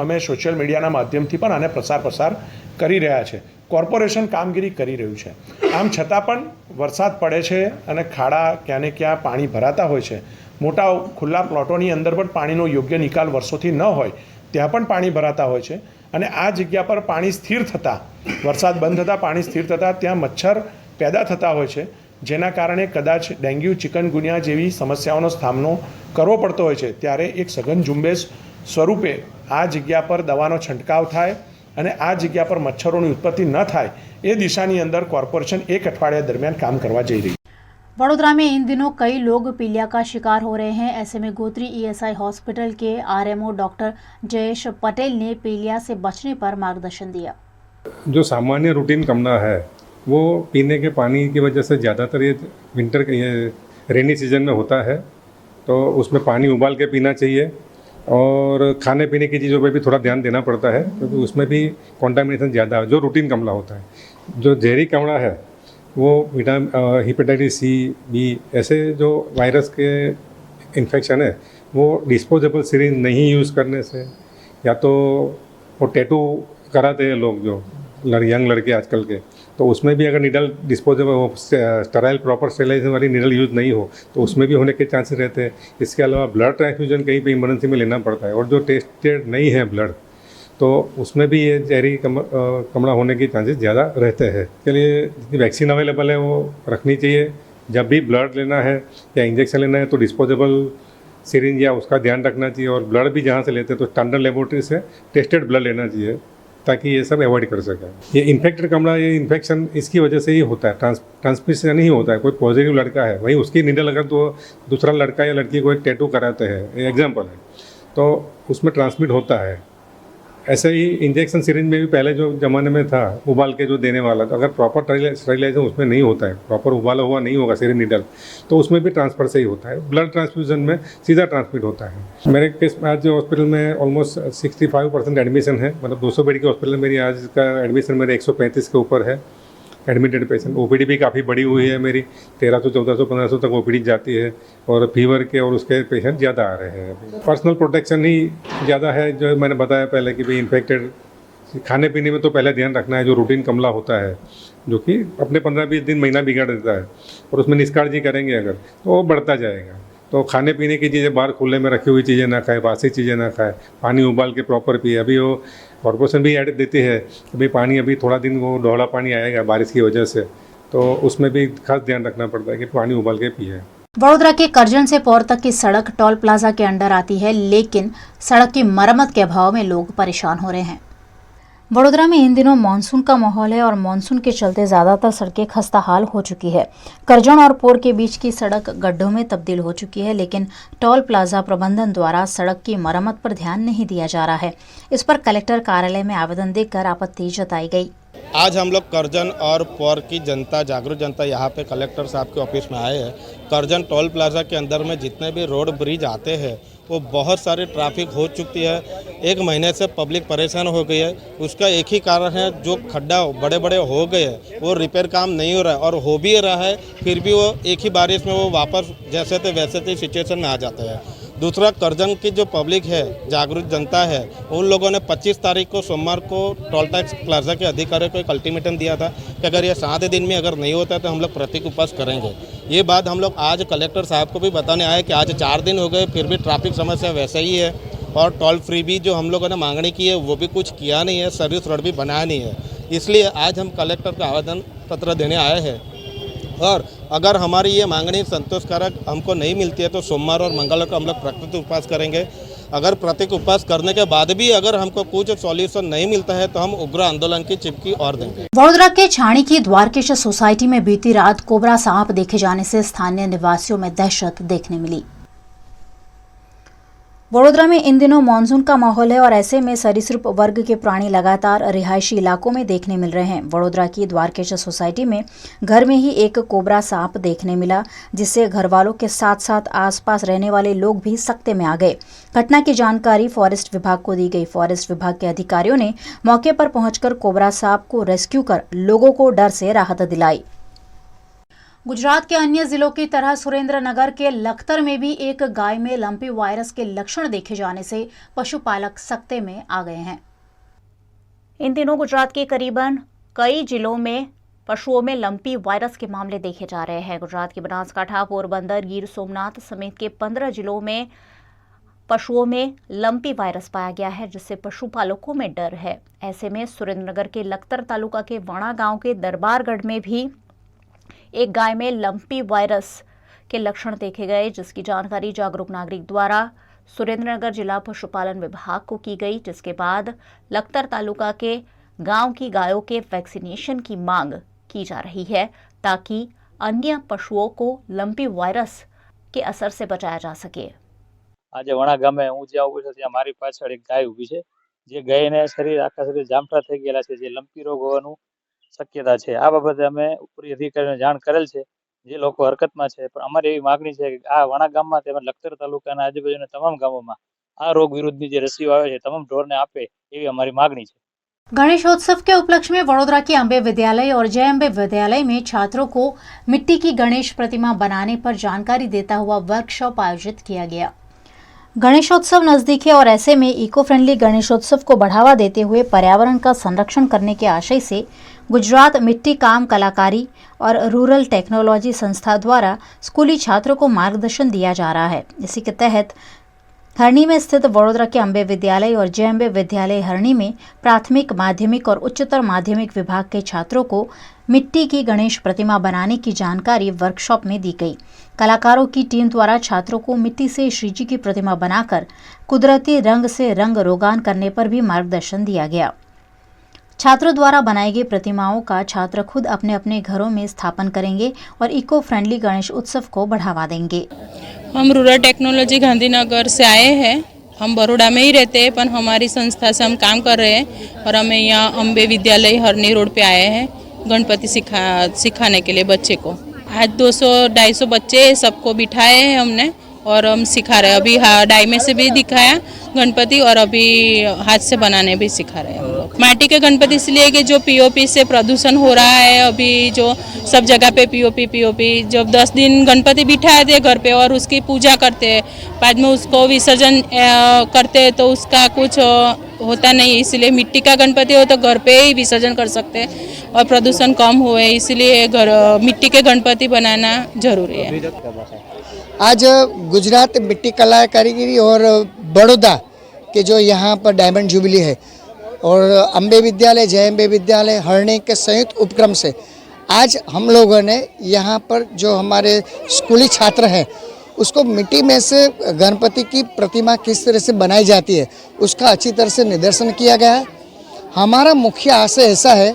અમે સોશિયલ મીડિયાના માધ્યમથી પણ આને પ્રસાર કરી રહ્યા છે. કોર્પોરેશન કામગીરી કરી રહ્યું છે. આમ છતાં પણ વરસાદ પડે છે અને ખાડા ક્યાં ને ક્યાં પાણી ભરાતા હોય છે. મોટા ખુલ્લા પ્લોટોની અંદર પણ પાણીનો યોગ્ય નિકાલ વર્ષોથી ન હોય ત્યાં પણ પાણી ભરાતા હોય છે અને આ જગ્યા પર પાણી સ્થિર થતાં, વરસાદ બંધ થતાં પાણી સ્થિર થતાં ત્યાં મચ્છર પેદા થતા હોય છે, જેના કારણે કદાચ ડેન્ગ્યુ, ચિકનગુનિયા જેવી સમસ્યાઓનો સામનો કરવો પડતો હોય છે. ત્યારે એક સઘન ઝુંબેશ સ્વરૂપે આ જગ્યા પર દવાનો છંટકાવ થાય અને આ જગ્યા પર મચ્છરોની ઉત્પત્તિ ન થાય એ દિશાની અંદર કોર્પોરેશન એક અઠવાડિયા दरमियान काम करवा जा रही है। वडोदरा में इन दिनों कई लोग पीलिया का शिकार हो रहे हैं। ऐसे में गोत्री ईएसआई हॉस्पिटल के आरएमओ डॉक्टर जयेश पटेल ने पीलिया से बचने पर मार्गदर्शन दिया। जो सामान्य रूटीन कमला है वो पीने के पानी की वजह से ज़्यादातर ये विंटर के रेनी सीजन में होता है, तो उसमें पानी उबाल के पीना चाहिए और खाने पीने की चीज़ों पे भी थोड़ा ध्यान देना पड़ता है, क्योंकि उसमें भी कॉन्टामिनेशन ज़्यादा है जो रूटीन कमला होता है। जो जहरी कमला है वो हेपेटाइटिस सी, बी ऐसे जो वायरस के इन्फेक्शन है वो डिस्पोजेबल सिरिंज नहीं यूज़ करने से, या तो वो टैटू कराते हैं लोग जो यंग लड़के आजकल के, तो उसमें भी अगर needle disposable sterile proper sterilisation वाली निडल यूज़ नहीं हो तो उसमें भी होने के चांसेस रहते हैं। इसके अलावा ब्लड ट्रांसफ्यूजन कहीं पे इमरजेंसी में लेना पड़ता है और जो टेस्टेड नहीं है ब्लड तो उसमें भी ये जहरी कमला होने के चांसेस ज़्यादा रहते हैं। इसके लिए जितनी वैक्सीन अवेलेबल है वो रखनी चाहिए। जब भी ब्लड लेना है या इंजेक्शन लेना है तो डिस्पोजेबल सिरिंज या उसका ध्यान रखना चाहिए और ब्लड भी जहाँ से लेते हैं तो स्टैंडर्ड लेबोरेटरी से टेस्टेड ब्लड लेना चाहिए। ताकि ये सब अवॉइड कर सकें। ये इन्फेक्टेड कमरा, ये इन्फेक्शन इसकी वजह से ही होता है, ट्रांसमिशन नहीं होता है। कोई पॉजिटिव लड़का है, वहीं उसकी नीडल अगर तो दूसरा लड़का या लड़की को एक टैटू कराते हैं, एग्जाम्पल है, तो उसमें ट्रांसमिट होता है। ऐसे ही इंजेक्शन सिरिंज में भी पहले जो ज़माने में था उबाल के जो देने वाला, तो अगर प्रॉपर स्टरलाइजेशन उसमें नहीं होता है, प्रॉपर उबाला हुआ नहीं होगा सिरिंज नीडल, तो उसमें भी ट्रांसफ़र से ही होता है। ब्लड ट्रांसफ्यूजन में सीधा ट्रांसमिट होता है। मेरे केस में आज हॉस्पिटल में ऑलमोस्ट 65% एडमिशन है, मतलब 200 बेड के हॉस्पिटल में मेरी आज का एडमिशन मेरे 135 के ऊपर है एडमिटेड पेशेंट। ओपीडी भी काफ़ी बड़ी हुई है मेरी, 1300, 1400, 1500 तक ओपीडी जाती है, और फीवर के और उसके पेशेंट ज़्यादा आ रहे हैं। पर्सनल प्रोटेक्शन ही ज़्यादा है, जो मैंने बताया पहले कि भाई इन्फेक्टेड खाने पीने में तो पहले ध्यान रखना है। जो रूटीन कमला होता है जो कि अपने 15-20 दिन महीना बिगाड़ देता है, और उसमें निष्काळजी करेंगे अगर तो वो बढ़ता जाएगा। तो खाने पीने की चीज़ें बाहर खुले में रखी हुई चीज़ें ना खाए, बासी चीज़ें ना खाए, पानी उबाल के प्रॉपर पिए। अभी वो कॉर्पोरेशन भी ऐड देती है कि भाई पानी अभी थोड़ा दिन वो डोहला पानी आएगा बारिश की वजह से, तो उसमें भी खास ध्यान रखना पड़ता है कि पानी उबाल के पिए। वडोदरा के करजन से पौर तक की सड़क टोल प्लाजा के अंडर आती है, लेकिन सड़क की मरम्मत के अभाव में लोग परेशान हो रहे हैं। वडोदरा में इन दिनों मानसून का माहौल है और मानसून के चलते ज्यादातर सड़कें खस्ता हाल हो चुकी है। करजन और पोर के बीच की सड़क गड्ढों में तब्दील हो चुकी है, लेकिन टोल प्लाजा प्रबंधन द्वारा सड़क की मरम्मत पर ध्यान नहीं दिया जा रहा है। इस पर कलेक्टर कार्यालय में आवेदन देकर आपत्ति जताई गई। आज हम लोग करजन और पौर की जनता, जागरूक जनता यहाँ पे कलेक्टर साहब के ऑफिस में आए हैं। करजन टोल प्लाजा के अंदर में जितने भी रोड ब्रिज आते हैं वो बहुत सारी ट्रैफिक हो चुकी है। 1 महीने से पब्लिक परेशान हो गई है। उसका एक ही कारण है, जो खड्डा बड़े बड़े हो गए हैं वो रिपेयर काम नहीं हो रहा है, और हो भी रहा है फिर भी वो एक ही बारिश में वो वापस जैसे थे वैसे थे सिचुएशन में आ जाते हैं। दूसरा, करजन की जो पब्लिक है, जागरूक जनता है, उन लोगों ने 25 तारीख को सोमवार को टोल टैक्स प्लाजा के अधिकारियों को एक अल्टीमेटम दिया था कि अगर ये 7 दिन में अगर नहीं होता है तो हम लोग प्रतीक उपवास करेंगे। ये बात हम लोग आज कलेक्टर साहब को भी बताने आए कि आज 4 दिन हो गए फिर भी ट्रैफिक समस्या वैसे ही है, और टोल फ्री भी जो हम लोगों ने मांगनी की है वो भी कुछ किया नहीं है, सर्विस रोड भी बनाया नहीं है। इसलिए आज हम कलेक्टर का आवेदन पत्र देने आए हैं, और अगर हमारी ये मांगनी संतोषकारक हमको नहीं मिलती है तो सोमवार और मंगलवार को हम लोग प्रतीक उपवास करेंगे। अगर प्रतीक उपवास करने के बाद भी अगर हमको कुछ सॉल्यूशन नहीं मिलता है तो हम उग्र आंदोलन की चिपकी और देंगे। वडोदरा के छाणी की द्वारकेश सोसाइटी में बीती रात कोबरा सांप देखे जाने से स्थानीय निवासियों में दहशत देखने मिली। वडोदरा में इन दिनों मानसून का माहौल है और ऐसे में सरीसृप वर्ग के प्राणी लगातार रिहायशी इलाकों में देखने मिल रहे हैं। वडोदरा की द्वारकेश सोसाइटी में घर में ही एक कोबरा सांप देखने मिला, जिससे घर वालों के साथ साथ आसपास रहने वाले लोग भी सकते में आ गए। घटना की जानकारी फॉरेस्ट विभाग को दी गई। फॉरेस्ट विभाग के अधिकारियों ने मौके पर पहुंचकर कोबरा सांप को रेस्क्यू कर लोगों को डर से राहत दिलाई। गुजरात के अन्य जिलों की तरह सुरेंद्रनगर के लखतर में भी एक गाय में लंपी वायरस के लक्षण देखे जाने से पशुपालक सकते में आ गए हैं। इन दिनों गुजरात के करीबन कई जिलों में पशुओं में लंपी वायरस के मामले देखे जा रहे हैं। गुजरात के बनासकांठा, पोरबंदर, गिर सोमनाथ समेत के 15 जिलों में पशुओं में लंपी वायरस पाया गया है, जिससे पशुपालकों में डर है। ऐसे में सुरेंद्रनगर के लखतर तालुका के वाणा गांव के दरबारगढ़ में भी एक गाय में लंपी वायरस के लक्षण देखे गए, जिसकी जानकारी जागरूक नागरिक द्वारा सुरेंद्रनगर जिला पशुपालन विभाग को की गई, जिसके बाद लखतर तालुका के गांव की गायों के वैक्सीनेशन की मांग की जा रही है, ताकि अन्य पशुओं को लंपी वायरस के असर से बचाया जा सके। आज वणा गामे हूँ ज्યાં ઉભી છું ત્યાં મારી પાછળ એક ગાય ઊભી છે, જે ગાયને આખા શરીર જામટા થઈ ગયેલા છે, જે લંપી રોગ હોવાનું શક્યતા છે। આ બાબતે અમે ઉપરી અધિકારીઓને જાણ કરેલ છે, જે લોકો હરકતમાં છે। પણ અમારી એવી માગણી છે કે આ વણા ગામમાં તેમજ લખતર તાલુકાના આજુબાજુના તમામ ગામોમાં આ રોગ વિરુદ્ધની જે રસીઓ આવે છે તમામ ઢોરને આપે એવી અમારી માગણી છે। गणेशोत्सव के उपलक्ष्य में वडोदरा के अंबे विद्यालय और जय अंबे विद्यालय में छात्रों को मिट्टी की गणेश प्रतिमा बनाने पर जानकारी देता हुआ वर्कशॉप आयोजित किया गया। गणेशोत्सव नजदीक है और ऐसे में इको फ्रेंडली गणेशोत्सव को बढ़ावा देते हुए पर्यावरण का संरक्षण करने के आशय से गुजरात मिट्टी काम कलाकारी और रूरल टेक्नोलॉजी संस्था द्वारा स्कूली छात्रों को मार्गदर्शन दिया जा रहा है। इसी के तहत हरणी में स्थित वडोदरा के अंबे विद्यालय और जय अंबे विद्यालय हरणी में प्राथमिक, माध्यमिक और उच्चतर माध्यमिक विभाग के छात्रों को मिट्टी की गणेश प्रतिमा बनाने की जानकारी वर्कशॉप में दी गई। कलाकारों की टीम द्वारा छात्रों को मिट्टी से श्रीजी की प्रतिमा बनाकर कुदरती रंग से रंग रोगान करने पर भी मार्गदर्शन दिया गया। छात्रों द्वारा बनाई गई प्रतिमाओं का छात्र खुद अपने अपने घरों में स्थापन करेंगे और इको फ्रेंडली गणेश उत्सव को बढ़ावा देंगे। हम रूरल टेक्नोलॉजी गांधीनगर से आए हैं। हम बड़ौदा में ही रहते हैं, पर हमारी संस्था से हम काम कर रहे हैं और हमें यहाँ अम्बे विद्यालय हरनी रोड पे आए हैं गणपति सिखाने के लिए बच्चे को। आज 200-250 बच्चे सबको बिठाए हैं हमने और हम सिखा रहे हैं। अभी डाई में से भी दिखाया गणपति और अभी हाथ से बनाने भी सिखा रहे हैं हम लोग। माटी के गणपति इसलिए कि जो पीओपी से प्रदूषण हो रहा है, अभी जो सब जगह पे पीओपी जब 10 दिन गणपति बिठाए थे घर पे और उसकी पूजा करते हैं, बाद में उसको विसर्जन करते हैं तो उसका कुछ होता नहीं, इसलिए मिट्टी का गणपति हो तो घर पे ही विसर्जन कर सकते हैं और प्रदूषण कम हुए, इसलिए मिट्टी के गणपति बनाना जरूरी है। आज गुजरात मिट्टी कला कारीगरी और बड़ौदा के जो यहाँ पर डायमंड जुबली है और अम्बे विद्यालय, जय अम्बे विद्यालय, हरणी के संयुक्त उपक्रम से आज हम लोगों ने यहाँ पर जो हमारे स्कूली छात्र हैं उसको मिट्टी में से गणपति की प्रतिमा किस तरह से बनाई जाती है उसका अच्छी तरह से निदर्शन किया गया है। हमारा मुख्य आशय ऐसा है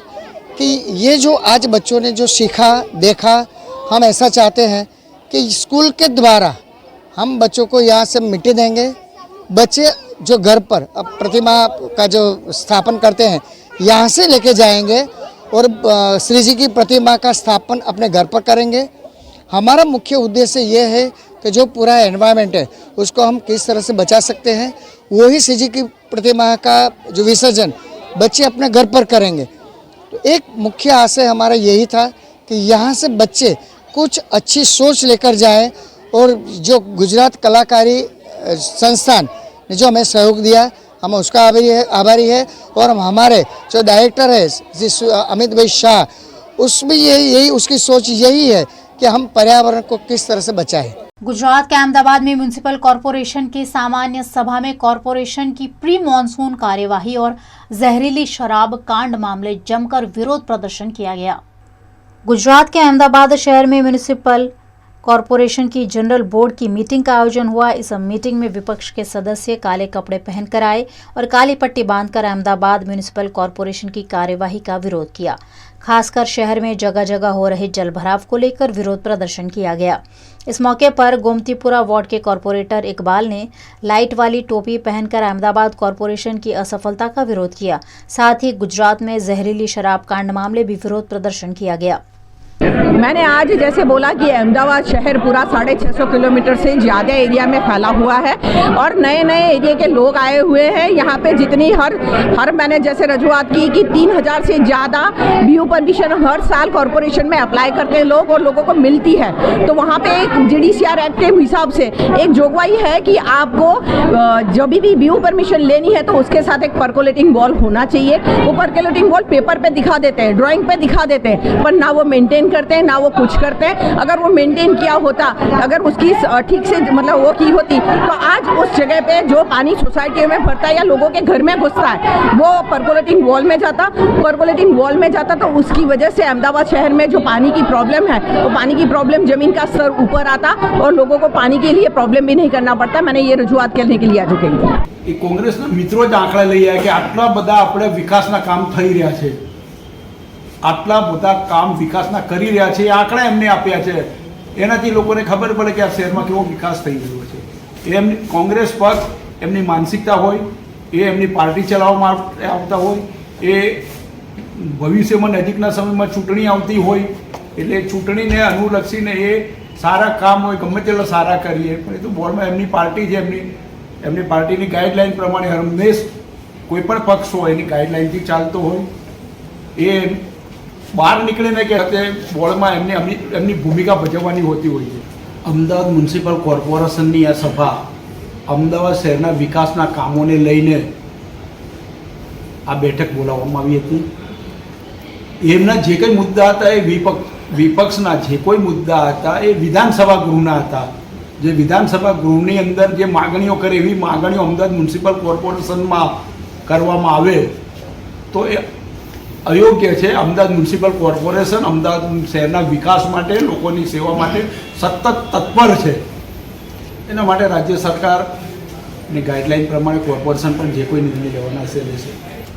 कि ये जो आज बच्चों ने जो सीखा देखा, हम ऐसा चाहते हैं कि स्कूल के द्वारा हम बच्चों को यहाँ से मिट्टी देंगे। बच्चे जो घर पर अब प्रतिमा का जो स्थापन करते हैं यहाँ से लेके जाएंगे और श्री जी की प्रतिमा का स्थापन अपने घर पर करेंगे। हमारा मुख्य उद्देश्य ये है कि जो पूरा एनवायरनमेंट है उसको हम किस तरह से बचा सकते हैं। वही श्री जी की प्रतिमा का जो विसर्जन बच्चे अपने घर पर करेंगे। तो एक मुख्य आशय हमारा यही था कि यहाँ से बच्चे कुछ अच्छी सोच लेकर जाएं और जो गुजरात कलाकारी संस्थान ने जो हमें सहयोग दिया हम उसका आभारी है और हमारे जो डायरेक्टर है अमित भाई शाह, उसमें यही उसकी सोच यही है कि हम पर्यावरण को किस तरह से बचाएं। गुजरात के अहमदाबाद में म्युनिसिपल कॉरपोरेशन की सामान्य सभा में कॉरपोरेशन की प्री मॉनसून कार्यवाही और जहरीली शराब कांड मामले जमकर विरोध प्रदर्शन किया गया। गुजरात के अहमदाबाद शहर में म्युनिसिपल कॉरपोरेशन की जनरल बोर्ड की मीटिंग का आयोजन हुआ। इस मीटिंग में विपक्ष के सदस्य काले कपड़े पहनकर आए और काली पट्टी बांधकर अहमदाबाद म्युनिसिपल कॉरपोरेशन की कार्यवाही का विरोध किया। खासकर शहर में जगह जगह हो रहे जलभराव को लेकर विरोध प्रदर्शन किया गया। इस मौके पर गोमतीपुरा वार्ड के कॉरपोरेटर इकबाल ने लाइट वाली टोपी पहनकर अहमदाबाद कॉरपोरेशन की असफलता का विरोध किया। साथ ही गुजरात में जहरीली शराब कांड मामले भी विरोध प्रदर्शन किया गया। मैंने आज जैसे बोला कि अहमदाबाद शहर पूरा 650 किलोमीटर से ज़्यादा एरिया में फैला हुआ है और नए नए एरिया के लोग आए हुए हैं। यहाँ पे जितनी हर मैंने जैसे रजूआत की कि 3000 से ज़्यादा BU परमिशन हर साल कॉरपोरेशन में अप्लाई करते हैं लोग और लोगों को मिलती है। तो वहाँ पे एक GDCR एक्ट के हिसाब से एक जोगवाई है कि आपको जब भी BU परमिशन लेनी है तो उसके साथ एक पर्कोलेटिंग वॉल होना चाहिए। वो पर्कोलेटिंग वॉल पेपर पे दिखा देते हैं, ड्राइंग पे दिखा देते हैं, पर ना वो मेंटेन करते हैं ना वो कुछ करते हैं। अगर वो मेंटेन किया होता, अगर उसकी ठीक से मतलब वो की होती तो आज उस जगह पे जो पानी सोसाइटी में भरता है या लोगों के घर में घुसता है वो पर्कोलेटिंग वॉल में जाता तो उसकी वजह से अहमदाबाद शहर में जो पानी की प्रॉब्लम है वो पानी की प्रॉब्लम जमीन का स्तर ऊपर आता और लोगों को पानी के लिए प्रॉब्लम भी नहीं करना पड़ता। मैंने ये रजूआत करने के लिए आ चुकी थी। कांग्रेसना मित्रों ज आंकड़ा लई आया कि आटला बधा આપણે વિકાસના કામ થઈ રહ્યા છે, આટલા બધા કામ વિકાસના કરી રહ્યા છે, એ આંકડા એમને આપ્યા છે, એનાથી લોકોને ખબર પડે કે આ શહેરમાં કેવો વિકાસ થઈ રહ્યો છે। એ એમની કોંગ્રેસ પક્ષ એમની માનસિકતા હોય, એ એમની પાર્ટી ચલાવવામાં આવતા હોય, એ ભવિષ્યમાં નજીકના સમયમાં ચૂંટણી આવતી હોય એટલે ચૂંટણીને અનુલક્ષીને એ સારા કામ હોય ગમે તેટલા સારા કરીએ, પણ એ તો બોર્ડમાં એમની પાર્ટી છે, એમની પાર્ટીની ગાઈડલાઈન પ્રમાણે હંમેશ કોઈ પણ પક્ષ હોય એની ગાઈડલાઈનથી ચાલતો હોય। એ બહાર નીકળીને કે બોર્ડમાં એમની ભૂમિકા ભજવવાની હોતી હોય છે। અમદાવાદ મ્યુનિસિપલ કોર્પોરેશનની આ સભા અમદાવાદ શહેરના વિકાસના કામોને લઈને આ બેઠક બોલાવવામાં આવી હતી। એમના જે કંઈ મુદ્દા હતા એ વિપક્ષના જે કોઈ મુદ્દા હતા એ વિધાનસભા ગૃહના હતા। જે વિધાનસભા ગૃહની અંદર જે માગણીઓ કરે એવી માગણીઓ અમદાવાદ મ્યુનિસિપલ કોર્પોરેશનમાં કરવામાં આવે તો એ અયોગ્ય છે। અમદાવાદ મ્યુનિસિપલ કોર્પોરેશન અમદાવાદ શહેરના વિકાસ માટે લોકોની સેવા માટે સતત તત્પર છે। એના માટે રાજ્ય સરકારની ગાઈડલાઈન પ્રમાણે કોર્પોરેશન પણ જે કોઈ નિર્ણય લેવાના છે લેશે।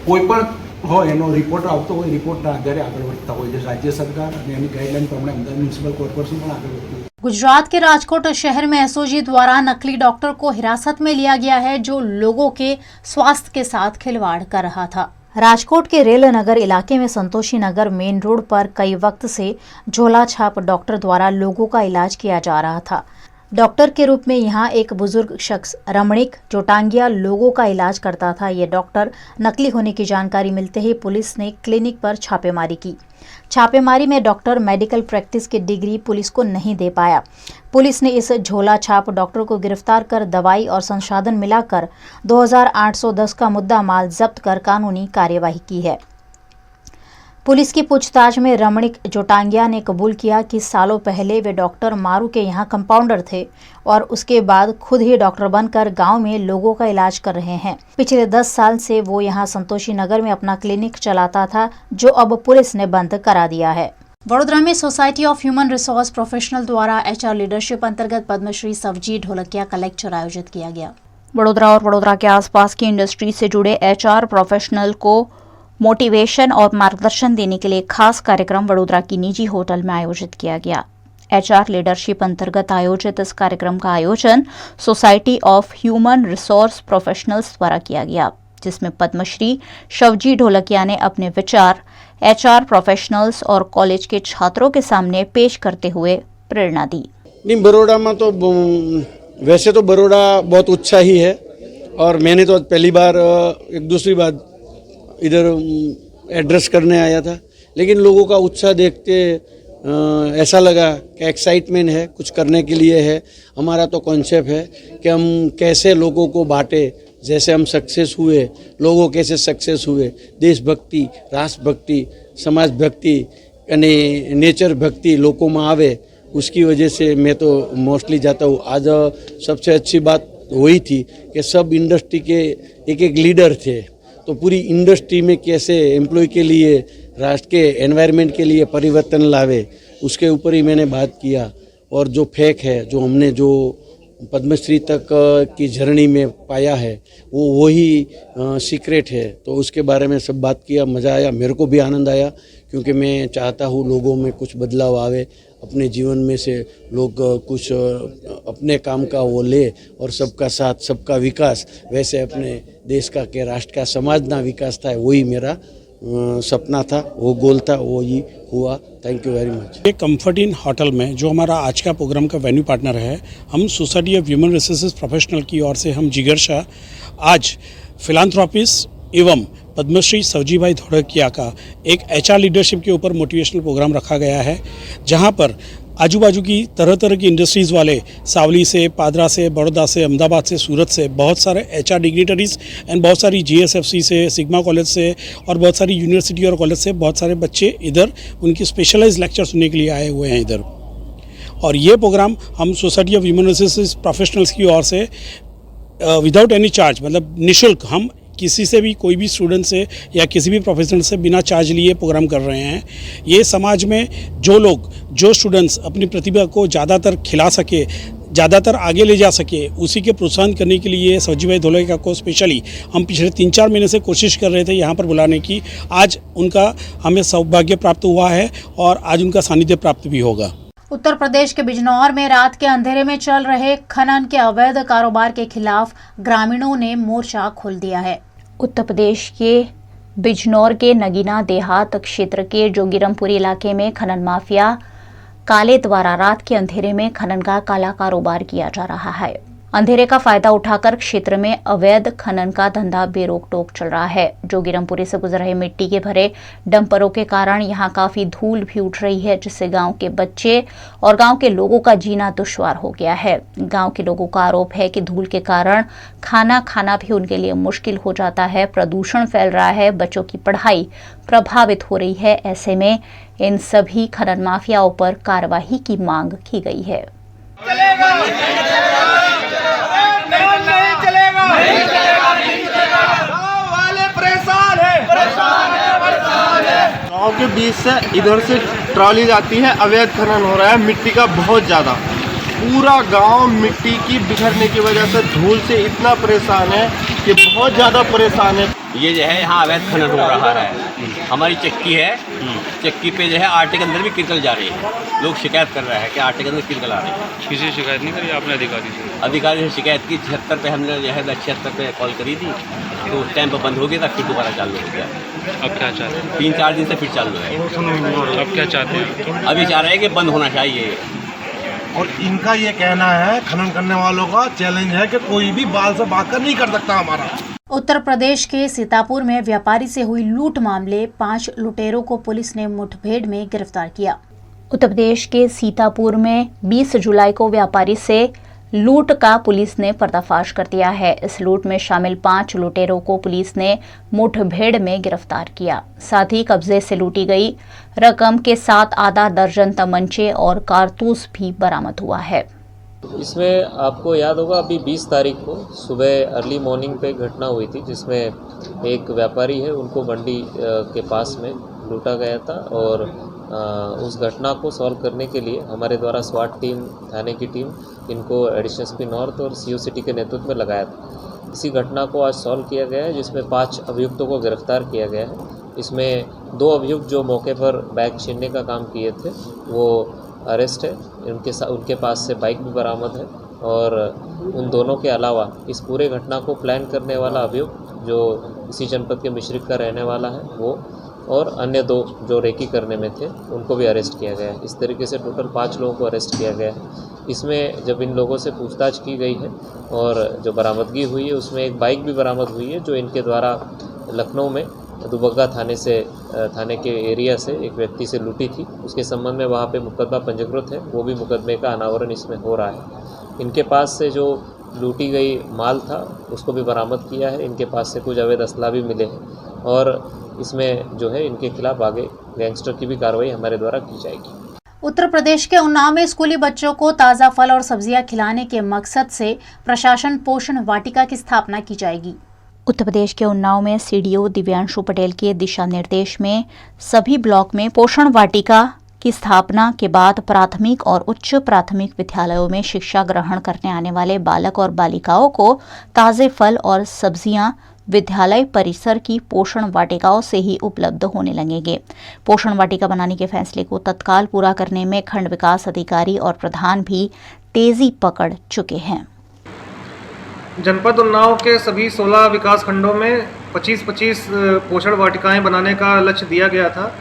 કોઈ પણ હોય એનો રિપોર્ટ આવતો હોય, રિપોર્ટના આધારે આગળ વધતા હોય છે રાજ્ય સરકાર અને એની ગાઈડલાઈન પ્રમાણે અમદાવાદ મ્યુનિસિપલ કોર્पोરેશન પણ આગળ વધતું હોય। गुजरात के राजकोट शहर में एसओजी द्वारा नकली डॉक्टर को हिरासत में लिया गया है जो लोगों के स्वास्थ्य के साथ खिलवाड़ कर रहा था। राजकोट के रेल नगर इलाके में संतोषी नगर मेन रोड पर कई वक्त से झोला छाप डॉक्टर द्वारा लोगों का इलाज किया जा रहा था। डॉक्टर के रूप में यहाँ एक बुजुर्ग शख्स रमणीक जोटांगिया लोगों का इलाज करता था। ये डॉक्टर नकली होने की जानकारी मिलते ही पुलिस ने क्लिनिक पर छापेमारी की। छापेमारी में डॉक्टर मेडिकल प्रैक्टिस की डिग्री पुलिस को नहीं दे पाया। पुलिस ने इस झोला छाप डॉक्टर को गिरफ्तार कर दवाई और संसाधन मिलाकर 2810 का मुद्दा माल जब्त कर कानूनी कार्यवाही की है। पुलिस की पूछताछ में रमणीक जोटांगिया ने कबूल किया कि सालों पहले वे डॉक्टर मारू के यहाँ कंपाउंडर थे और उसके बाद खुद ही डॉक्टर बनकर गांव में लोगों का इलाज कर रहे हैं। पिछले 10 साल से वो यहाँ संतोषी नगर में अपना क्लिनिक चलाता था जो अब पुलिस ने बंद करा दिया है। वडोदरा में society of human resource professional द्वारा एचआर लीडरशिप अंतर्गत पद्मश्री सवजी ढोलकिया का लेक्चर आयोजित किया गया। वडोदरा और वडोदरा के आसपास की इंडस्ट्री से जुड़े एचआर प्रोफेशनल को मोटिवेशन और मार्गदर्शन देने के लिए खास कार्यक्रम वडोदरा की निजी होटल में आयोजित किया गया। एचआर लीडरशिप अंतर्गत आयोजित इस कार्यक्रम का आयोजन society of human resource professionals द्वारा किया गया, जिसमें पद्मश्री शवजी ढोलकिया ने अपने विचार एचआर प्रोफेशनल्स और कॉलेज के छात्रों के सामने पेश करते हुए प्रेरणा दी। नहीं, बड़ौदा में तो वैसे तो बड़ौदा बहुत उत्साही है और मैंने तो पहली बार एक दूसरी बार इधर एड्रेस करने आया था, लेकिन लोगों का उत्साह देखते ऐसा लगा कि एक्साइटमेंट है, कुछ करने के लिए है। हमारा तो कॉन्सेप्ट है कि हम कैसे लोगों को बांटे, जैसे हम सक्सेस हुए, लोगों कैसे सक्सेस हुए, देशभक्ति, राष्ट्रभक्ति, समाज भक्ति અને नेचर भक्ति लोगों में आवे, उसकी वजह से मैं तो मोस्टली जाता हूँ। आज सबसे अच्छी बात वही थी कि सब इंडस्ट्री के एक एक लीडर थे, तो पूरी इंडस्ट्री में कैसे एम्प्लॉय के लिए, राष्ट्र के एनवायरनमेंट के लिए परिवर्तन लावे, उसके ऊपर ही मैंने बात किया। और जो फेक है, जो हमने जो पद्मश्री तक की जर्नी में पाया है, वो वही सीक्रेट है, तो उसके बारे में सब बात किया। मज़ा आया, मेरे को भी आनंद आया, क्योंकि मैं चाहता हूँ लोगों में कुछ बदलाव आवे, अपने जीवन में से लोग कुछ अपने काम का वो ले और सबका साथ सबका विकास, वैसे अपने देश का के राष्ट्र का समाज ना विकास था, वही मेरा सपना था, वो गोल था, वो ही हुआ। Thank you very much. ये कंफर्ट इन होटल में जो हमारा आज का प्रोग्राम का वेन्यू पार्टनर है, हम society of human resources professional की ओर से हम जिगर शाह आज फिलांथ्रोपिस्ट एवं पद्मश्री सवजी भाई ढोलकिया का एक एचआर लीडरशिप के ऊपर मोटिवेशनल प्रोग्राम रखा गया है, जहां पर आजू बाजू की तरह तरह की इंडस्ट्रीज़ वाले सावली से, पादरा से, बड़ौदा से, अहमदाबाद से, सूरत से बहुत सारे एचआर डिग्निटरीज एंड बहुत सारी जीएसएफसी से, सिग्मा कॉलेज से और बहुत सारी यूनिवर्सिटी और कॉलेज से बहुत सारे बच्चे इधर उनकी स्पेशलाइज लेक्चर सुनने के लिए आए हुए हैं इधर। और ये प्रोग्राम हम society of human resources professionals की ओर से विदाउट एनी चार्ज, मतलब निःशुल्क, हम किसी से भी, कोई भी स्टूडेंट से या किसी भी प्रोफेशनल से बिना चार्ज लिए प्रोग्राम कर रहे हैं। ये समाज में जो लोग, जो स्टूडेंट्स अपनी प्रतिभा को ज़्यादातर खिला सके, ज़्यादातर आगे ले जा सके, उसी के प्रोत्साहन करने के लिए सवजी भाई ढोलकिया को स्पेशली हम पिछले 3-4 महीने से कोशिश कर रहे थे यहाँ पर बुलाने की। आज उनका हमें सौभाग्य प्राप्त हुआ है और आज उनका सानिध्य प्राप्त भी होगा। उत्तर प्रदेश के बिजनौर में रात के अंधेरे में चल रहे खनन के अवैध कारोबार के खिलाफ ग्रामीणों ने मोर्चा खोल दिया है। उत्तर प्रदेश के बिजनौर के नगीना देहात क्षेत्र के जोगिरमपुरी इलाके में खनन माफिया काले द्वारा रात के अंधेरे में खनन का काला कारोबार किया जा रहा है। अंधेरे का फायदा उठाकर क्षेत्र में अवैध खनन का धंधा बेरोक टोक चल रहा है। जोगिरमपुरी से गुजर रहे मिट्टी के भरे डंपरों के कारण यहां काफी धूल भी उठ रही है, जिससे गांव के बच्चे और गांव के लोगों का जीना दुश्वार हो गया है। गांव के लोगों का आरोप है कि धूल के कारण खाना खाना भी उनके लिए मुश्किल हो जाता है, प्रदूषण फैल रहा है, बच्चों की पढ़ाई प्रभावित हो रही है। ऐसे में इन सभी खनन माफियाओं पर कार्रवाई की मांग की गई है। गाँव के बीच से इधर से ट्रॉली जाती है, अवैध खनन हो रहा है मिट्टी का बहुत ज़्यादा। पूरा गांव मिट्टी की बिखरने की वजह से धूल से इतना परेशान है कि बहुत ज़्यादा परेशान है। ये जो है यहाँ अवैध खनन हो रहा है। हमारी चक्की है, चक्की पे जो है आटे के अंदर भी किरकल जा रही है। लोग शिकायत कर रहे हैं कि आटे के अंदर किरकल आ रही है। किसी से शिकायत नहीं करी आपने अधिकारी से? अधिकारी से शिकायत की, 76 पे हमने जो है 76 पे कॉल करी थी, तो उस टाइम पर बंद हो गया था, फिर दोबारा चालू हो गया। अब क्या चाहते हैं? 3-4 दिन से फिर चालू है। अब क्या चाहते हैं? अभी चाह रहे हैं कि बंद होना चाहिए। और इनका ये कहना है, खनन करने वालों का चैलेंज है कि कोई भी बाल से भागकर नहीं कर सकता हमारा। उत्तर प्रदेश के सीतापुर में व्यापारी से हुई लूट मामले 5 लुटेरों को पुलिस ने मुठभेड़ में गिरफ्तार किया। उत्तर प्रदेश के सीतापुर में 20 जुलाई को व्यापारी से लूट का पुलिस ने पर्दाफाश कर दिया है। इस लूट में शामिल 5 लुटेरों को पुलिस ने मुठभेड़ में गिरफ्तार किया। साथ ही कब्जे से लूटी गई रकम के साथ आधा दर्जन तमंचे और कारतूस भी बरामद हुआ है। इसमें आपको याद होगा अभी 20 तारीख को सुबह अर्ली मॉर्निंग पे घटना हुई थी, जिसमें एक व्यापारी है, उनको मंडी के पास में लूटा गया था। और उस घटना को सॉल्व करने के लिए हमारे द्वारा स्वाट टीम, थाने की टीम, इनको एडिशनल एसपी नॉर्थ और सीओ सिटी के नेतृत्व में लगाया था। इसी घटना को आज सॉल्व किया गया है, जिसमें 5 अभियुक्तों को गिरफ्तार किया गया है। इसमें 2 अभियुक्त जो मौके पर बैग छीनने का काम किए थे वो अरेस्ट है। उनके पास से बाइक भी बरामद है। और उन दोनों के अलावा इस पूरे घटना को प्लान करने वाला अभियुक्त जो इसी जनपद के मिश्रिक का रहने वाला है वो, और अन्य 2 जो रेकी करने में थे उनको भी अरेस्ट किया गया है। इस तरीके से टोटल 5 लोगों को अरेस्ट किया गया है। इसमें जब इन लोगों से पूछताछ की गई है और जो बरामदगी हुई है उसमें एक बाइक भी बरामद हुई है, जो इनके द्वारा लखनऊ में दुबग्गा थाने के एरिया से एक व्यक्ति से लूटी थी। उसके संबंध में वहाँ पे मुकदमा पंजीकृत है, वो भी मुकदमे का अनावरण इसमें हो रहा है। इनके पास से जो लूटी गई माल था उसको भी बरामद किया है। इनके पास से कुछ अवैध असला भी मिले हैं और इसमें जो है इनके खिलाफ आगे गैंगस्टर की भी कार्रवाई हमारे द्वारा की जाएगी। उत्तर प्रदेश के उन्नाव में स्कूली बच्चों को ताज़ा फल और सब्जियां खिलाने के मकसद से प्रशासन पोषण वाटिका की स्थापना की जाएगी। उत्तर प्रदेश के उन्नाव में सीडीओ दिव्यांशु पटेल के दिशा निर्देश में सभी ब्लॉक में पोषण वाटिका की स्थापना के बाद प्राथमिक और उच्च प्राथमिक विद्यालयों में शिक्षा ग्रहण करने आने वाले बालक और बालिकाओं को ताज़े फल और सब्जियां विद्यालय परिसर की पोषण वाटिकाओं से ही उपलब्ध होने लगेंगे। पोषण वाटिका बनाने के फैसले को तत्काल पूरा करने में खंड विकास अधिकारी और प्रधान भी तेजी पकड़ चुके हैं। जनपद उन्नाव के सभी 16 विकास खंडों में 25-25 पोषण वाटिकाएं बनाने का लक्ष्य दिया गया था।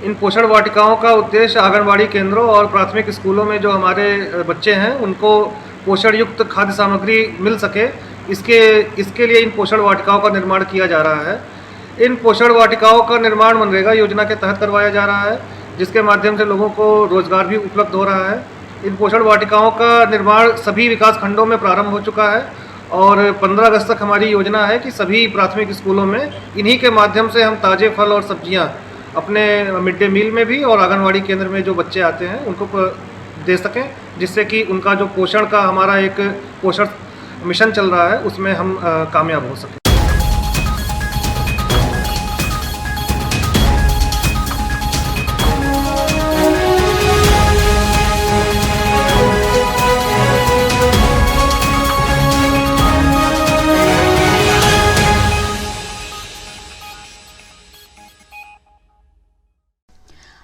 इन पोषण वाटिकाओं का उद्देश्य आंगनबाड़ी केंद्रों और प्राथमिक स्कूलों में जो हमारे बच्चे हैं उनको पोषण युक्त खाद्य सामग्री मिल सके, इसके लिए इन पोषण वाटिकाओं का निर्माण किया जा रहा है। इन पोषण वाटिकाओं का निर्माण मनरेगा योजना के तहत करवाया जा रहा है, जिसके माध्यम से लोगों को रोजगार भी उपलब्ध हो रहा है। इन पोषण वाटिकाओं का निर्माण सभी विकास खंडों में प्रारंभ हो चुका है और 15 अगस्त तक हमारी योजना है कि सभी प्राथमिक स्कूलों में इन्हीं के माध्यम से हम ताज़े फल और सब्जियां अपने मिड डे मील में भी और आंगनवाड़ी केंद्र में जो बच्चे आते हैं उनको दे सकें, जिससे कि उनका जो पोषण का हमारा एक पोषण मिशन चल रहा है उसमें हम कामयाब हो सकें।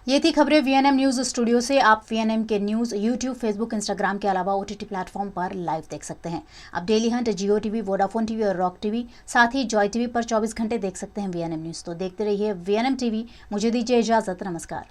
ये थी खबरें वीएनएम न्यूज़ स्टूडियो से। आप वीएनएम के न्यूज़ यूट्यूब, फेसबुक, इंस्टाग्राम के अलावा ओटीटी प्लेटफॉर्म पर लाइव देख सकते हैं। आप डेली हंट, जियो टीवी, वोडाफोन टीवी और रॉक टीवी, साथ ही जॉय टीवी पर 24 घंटे देख सकते हैं वीएनएम न्यूज़। तो देखते रहिए वीएनएम टीवी। मुझे दीजिए इजाज़त, नमस्कार।